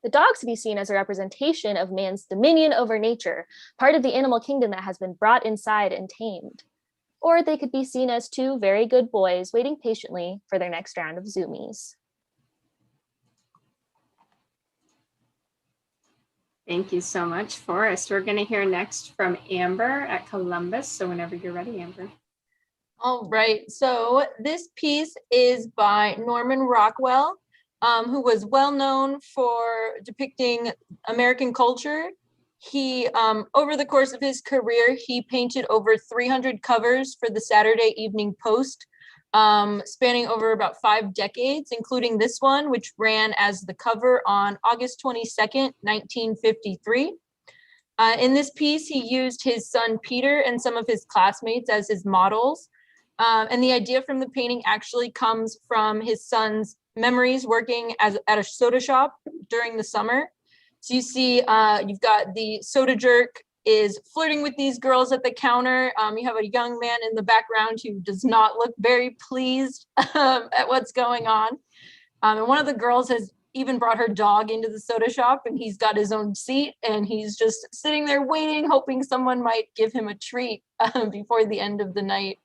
The dogs to be seen as a representation of man's dominion over nature, part of the animal kingdom that has been brought inside and tamed. Or they could be seen as two very good boys waiting patiently for their next round of zoomies. Thank you so much, Forrest. We're going to hear next from Amber at Columbus. So whenever you're ready, Amber. All right, so this piece is by Norman Rockwell, who was well known for depicting American culture. He, over the course of his career, he painted over 300 covers for the Saturday Evening Post, spanning over about 5 decades, including this one, which ran as the cover on August 22nd, 1953. In this piece, he used his son Peter and some of his classmates as his models. And the idea from the painting actually comes from his son's memories working at a soda shop during the summer. So you see, you've got the soda jerk is flirting with these girls at the counter. You have a young man in the background who does not look very pleased at what's going on. And one of the girls has even brought her dog into the soda shop, and he's got his own seat, and he's just sitting there waiting, hoping someone might give him a treat before the end of the night.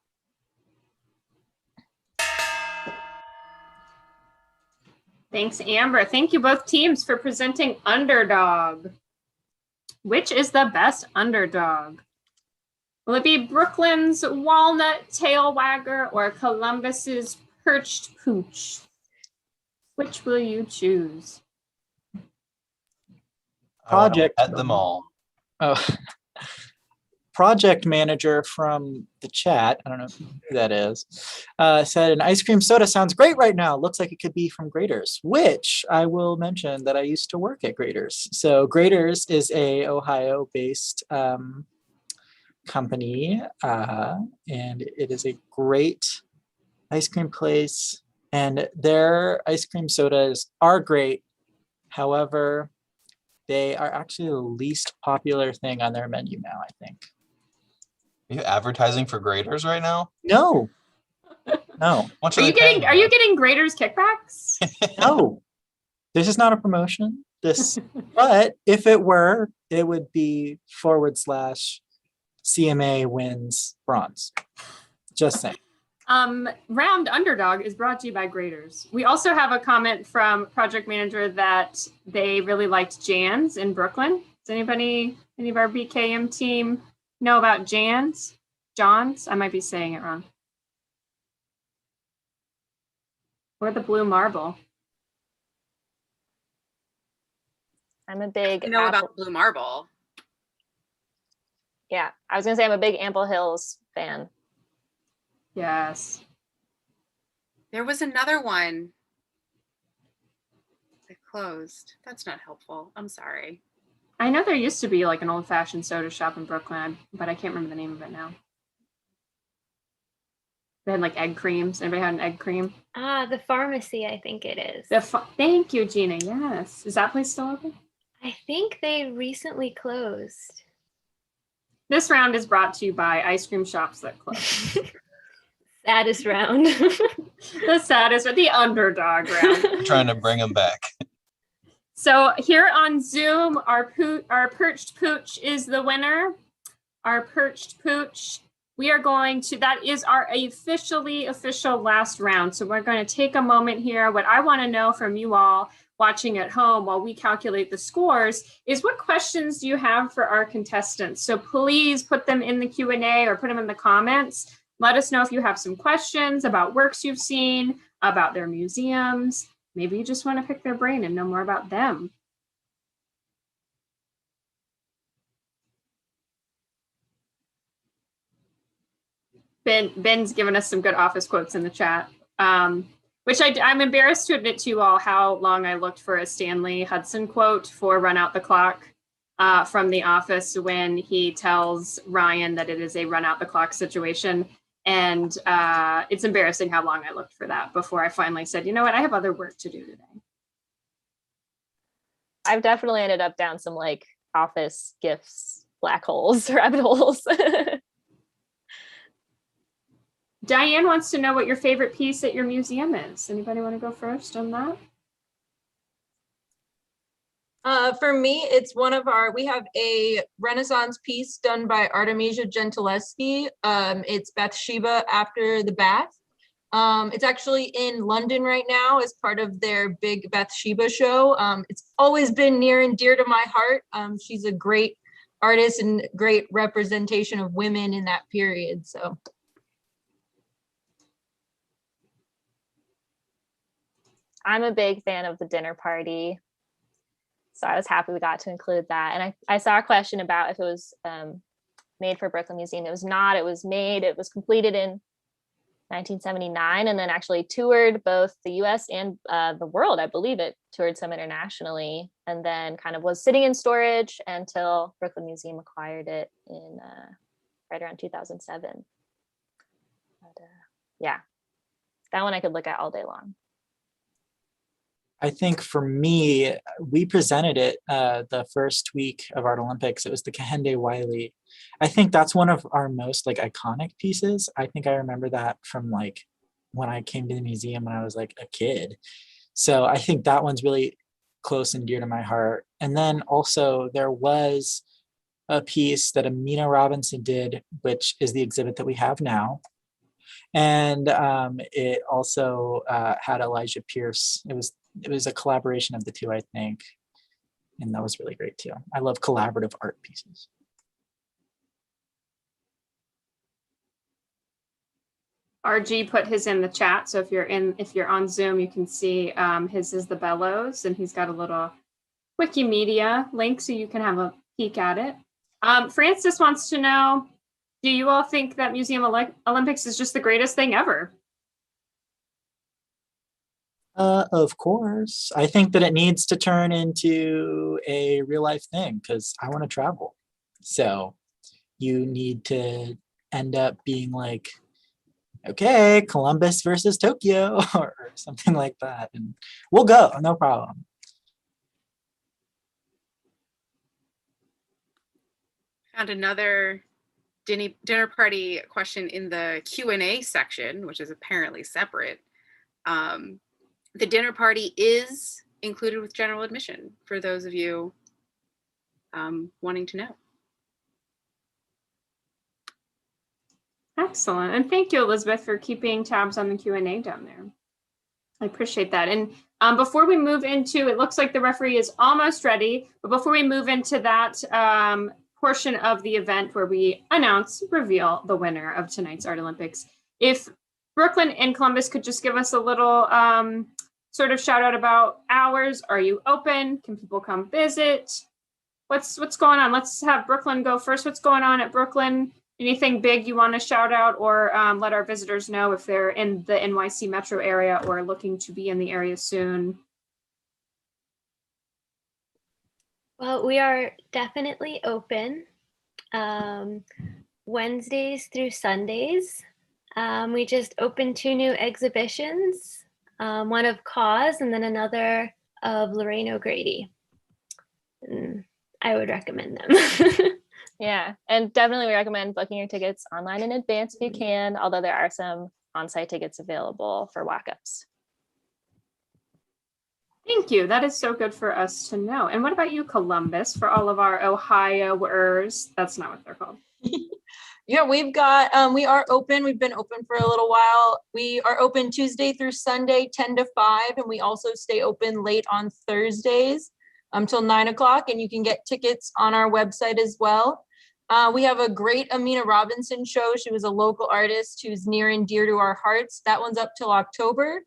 Thanks, Amber. Thank you both teams for presenting Underdog. Which is the best underdog? Will it be Brooklyn's Walnut Tail Wagger or Columbus's Perched Pooch? Which will you choose? Project at them all. Oh, project manager from the chat, I don't know who that is, said an ice cream soda sounds great right now. Looks like it could be from Graders, which I will mention that I used to work at Graders. So Graders is a Ohio-based company, and it is a great ice cream place, and their ice cream sodas are great. However, they are actually the least popular thing on their menu now, I think. Are you advertising for Graders right now? No. What Are you getting Graders kickbacks? No. This is not a promotion. But if it were, it would be /CMA wins bronze. Just saying. Round Underdog is brought to you by Graders. We also have a comment from project manager that they really liked Jan's in Brooklyn. Does any of our BKM team know about John's? I might be saying it wrong. Or the Blue Marble. I'm a big I know about Blue Marble. Yeah, I was gonna say I'm a big Ample Hills fan. Yes. There was another one that closed. That's not helpful. I'm sorry. I know there used to be like an old-fashioned soda shop in Brooklyn, but I can't remember the name of it now. They had like egg creams. Anybody had an egg cream? The pharmacy, I think it is. Thank you, Gina. Yes. Is that place still open? I think they recently closed. This round is brought to you by ice cream shops that close. Saddest round. The saddest, the underdog round. Trying to bring them back. So here on Zoom, our Perched Pooch is the winner. Our Perched Pooch, that is our official last round. So we're going to take a moment here. What I want to know from you all watching at home while we calculate the scores is what questions do you have for our contestants? So please put them in the Q&A or put them in the comments. Let us know if you have some questions about works you've seen, about their museums. Maybe you just want to pick their brain and know more about them. Ben's given us some good office quotes in the chat, which I'm embarrassed to admit to you all how long I looked for a Stanley Hudson quote for Run Out the Clock from The Office when he tells Ryan that it is a run out the clock situation. And it's embarrassing how long I looked for that before I finally said, you know what, I have other work to do today. I've definitely ended up down some like office gifts, black holes, rabbit holes. Diane wants to know what your favorite piece at your museum is. Anybody want to go first on that? For me, it's we have a Renaissance piece done by Artemisia Gentileschi. It's Bathsheba After the Bath. It's actually in London right now as part of their big Bathsheba show. It's always been near and dear to my heart. She's a great artist and great representation of women in that period. So. I'm a big fan of the dinner party. So I was happy we got to include that. And I saw a question about if it was made for Brooklyn Museum. It was not. It was completed in 1979 and then actually toured both the US and the world. I believe it toured some internationally and then kind of was sitting in storage until Brooklyn Museum acquired it in right around 2007. But yeah, that one I could look at all day long. I think for me, we presented it the first week of Art Olympics. It was the Kehinde Wiley. I think that's one of our most like iconic pieces. I think I remember that from like when I came to the museum when I was like a kid. So I think that one's really close and dear to my heart. And then also there was a piece that Amina Robinson did, which is the exhibit that we have now. And it also had Elijah Pierce. It was a collaboration of the two, I think. And that was really great too. I love collaborative art pieces. RG put his in the chat. So if you're on Zoom, you can see his is the Bellows, and he's got a little Wikimedia link so you can have a peek at it. Francis wants to know, do you all think that Museum Olympics is just the greatest thing ever? Of course. I think that it needs to turn into a real life thing because I want to travel. So you need to end up being like, okay, Columbus versus Tokyo or something like that. And we'll go, no problem. Found another dinner party question in the Q&A section, which is apparently separate. The dinner party is included with general admission for those of you wanting to know. Excellent. And thank you, Elizabeth, for keeping tabs on the Q&A down there. I appreciate that. And before we move into, it looks like the referee is almost ready, but before we move into that portion of the event where we reveal the winner of tonight's Art Olympics, if Brooklyn and Columbus could just give us a little sort of shout out about hours. Are you open? Can people come visit? What's going on? Let's have Brooklyn go first. What's going on at Brooklyn? Anything big you want to shout out or let our visitors know if they're in the NYC metro area or looking to be in the area soon? Well, we are definitely open Wednesdays through Sundays. We just opened 2 new exhibitions, one of Cause and then another of Lorraine O'Grady. I would recommend them. Yeah, and definitely we recommend booking your tickets online in advance if you can, although there are some on-site tickets available for walk-ups. Thank you. That is so good for us to know. And what about you, Columbus, for all of our Ohioers? That's not what they're called. Yeah, we are open. We've been open for a little while. We are open Tuesday through Sunday, 10 to 5. And we also stay open late on Thursdays until 9 o'clock. And you can get tickets on our website as well. We have a great Amina Robinson show. She was a local artist who's near and dear to our hearts. That one's up till October.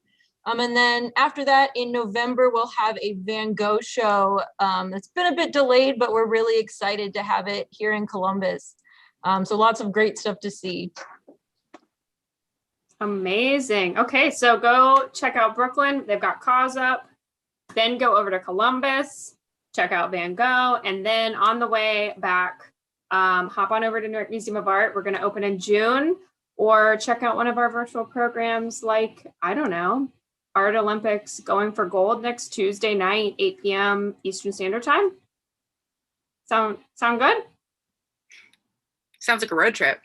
And then after that, in November, we'll have a Van Gogh show that's been a bit delayed, but we're really excited to have it here in Columbus. So lots of great stuff to see. Amazing. Okay, so go check out Brooklyn. They've got Cause up. Then go over to Columbus, check out Van Gogh, and then on the way back, hop on over to New York Museum of Art. We're going to open in June, or check out one of our virtual programs like, I don't know, Art Olympics Going for Gold next Tuesday night, 8 p.m. Eastern Standard Time. Sound good? Sounds like a road trip.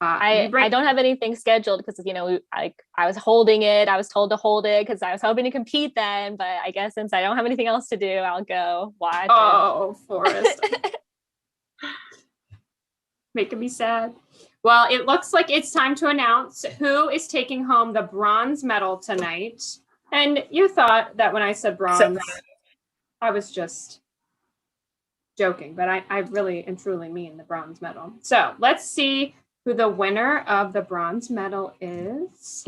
I don't have anything scheduled because, you know, I was holding it. I was told to hold it because I was hoping to compete then. But I guess since I don't have anything else to do, I'll go watch. Oh, Forrest. Making me sad. Well, it looks like it's time to announce who is taking home the bronze medal tonight. And you thought that when I said bronze, I was just joking, but I really and truly mean the bronze medal. So let's see who the winner of the bronze medal is.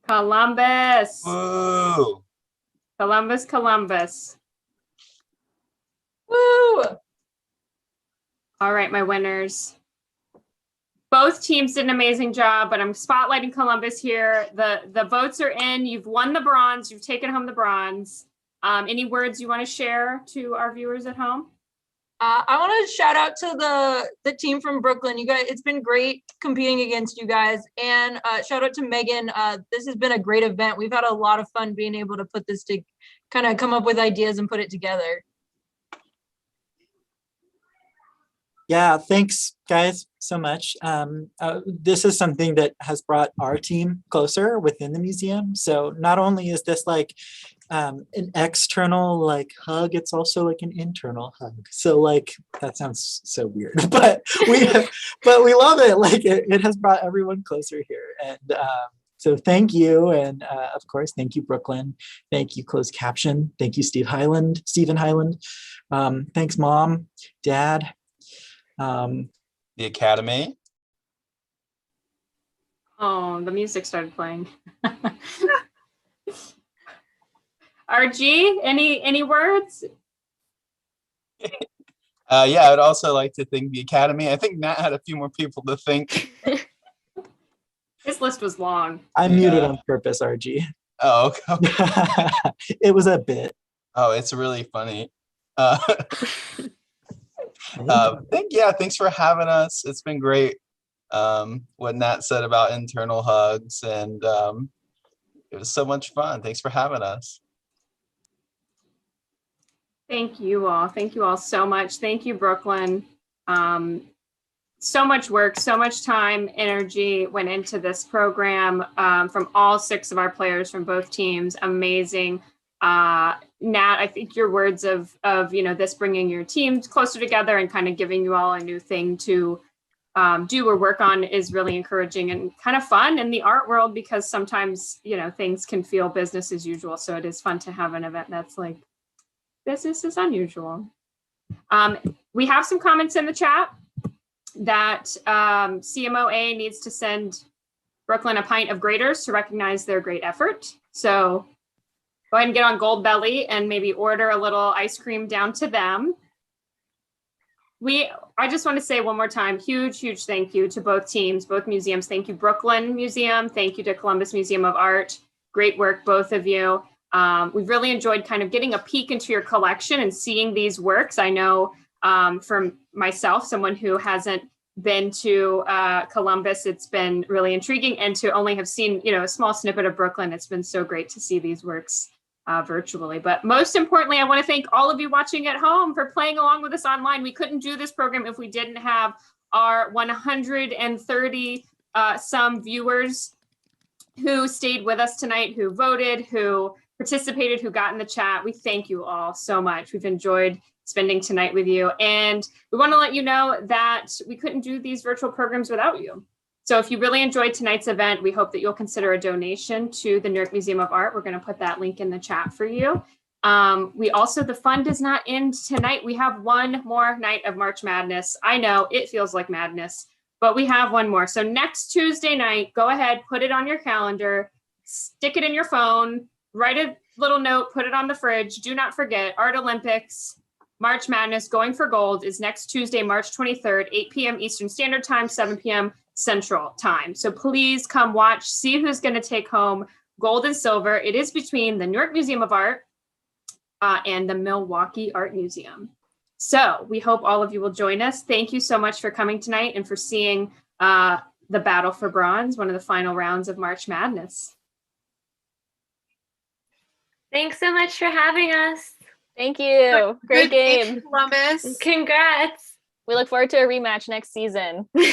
Columbus. Woo! Columbus, Columbus. Woo! All right, my winners. Both teams did an amazing job, but I'm spotlighting Columbus here. The votes are in. You've won the bronze. You've taken home the bronze. Any words you want to share to our viewers at home? I want to shout out to the team from Brooklyn. You guys, it's been great competing against you guys. And shout out to Megan. This has been a great event. We've had a lot of fun being able to put this to kind of come up with ideas and put it together. Yeah, thanks guys so much. This is something that has brought our team closer within the museum. So not only is this like an external like hug, it's also like an internal hug. So like that sounds so weird, but we love it. Like it has brought everyone closer here. And so thank you. And of course, thank you, Brooklyn. Thank you, Closed Caption. Thank you, Stephen Highland. Thanks, Mom, Dad. The Academy. Oh, the music started playing. RG, any words? Yeah, I'd also like to thank the Academy. I think Matt had a few more people to thank. His list was long. I muted on purpose, RG. Oh, okay. It was a bit. Oh, it's really funny. Thanks for having us. It's been great. What Nat said about internal hugs, and it was so much fun. Thanks for having us. Thank you all. Thank you all so much. Thank you, Brooklyn. So much work, so much time, energy went into this program from all 6 of our players from both teams. Amazing. Nat, I think your words of this bringing your teams closer together and kind of giving you all a new thing to do or work on is really encouraging and kind of fun in the art world, because sometimes things can feel business as usual. So it is fun to have an event that's like business is unusual. We have some comments in the chat that CMOA needs to send Brooklyn a pint of graters to recognize their great effort. So go ahead and get on Gold Belly and maybe order a little ice cream down to them. I just want to say one more time, huge thank you to both teams, both museums. Thank you, Brooklyn Museum. Thank you to Columbus Museum of Art. Great work, both of you. We've really enjoyed kind of getting a peek into your collection and seeing these works. I know for myself, someone who hasn't been to Columbus, it's been really intriguing, and to only have seen a small snippet of Brooklyn, it's been so great to see these works virtually. But most importantly, I want to thank all of you watching at home for playing along with us online. We couldn't do this program if we didn't have our 130 some viewers who stayed with us tonight, who voted, who participated, who got in the chat. We thank you all so much. We've enjoyed spending tonight with you. And we want to let you know that we couldn't do these virtual programs without you. So if you really enjoyed tonight's event, we hope that you'll consider a donation to the New York Museum of Art. We're going to put that link in the chat for you. The fun does not end tonight. We have one more night of March Madness. I know it feels like madness, but we have one more. So next Tuesday night, go ahead, put it on your calendar, stick it in your phone, write a little note, put it on the fridge. Do not forget, Art Olympics, March Madness, Going for Gold is next Tuesday, March 23rd, 8 p.m. Eastern Standard Time, 7 p.m. Central Time. So please come watch, see who's going to take home gold and silver. It is between the New York Museum of Art, and the Milwaukee Art Museum. So we hope all of you will join us. Thank you so much for coming tonight and for seeing the Battle for Bronze, one of the final rounds of March Madness. Thanks so much for having us. Thank you. Great Good game. Columbus. Congrats. We look forward to a rematch next season.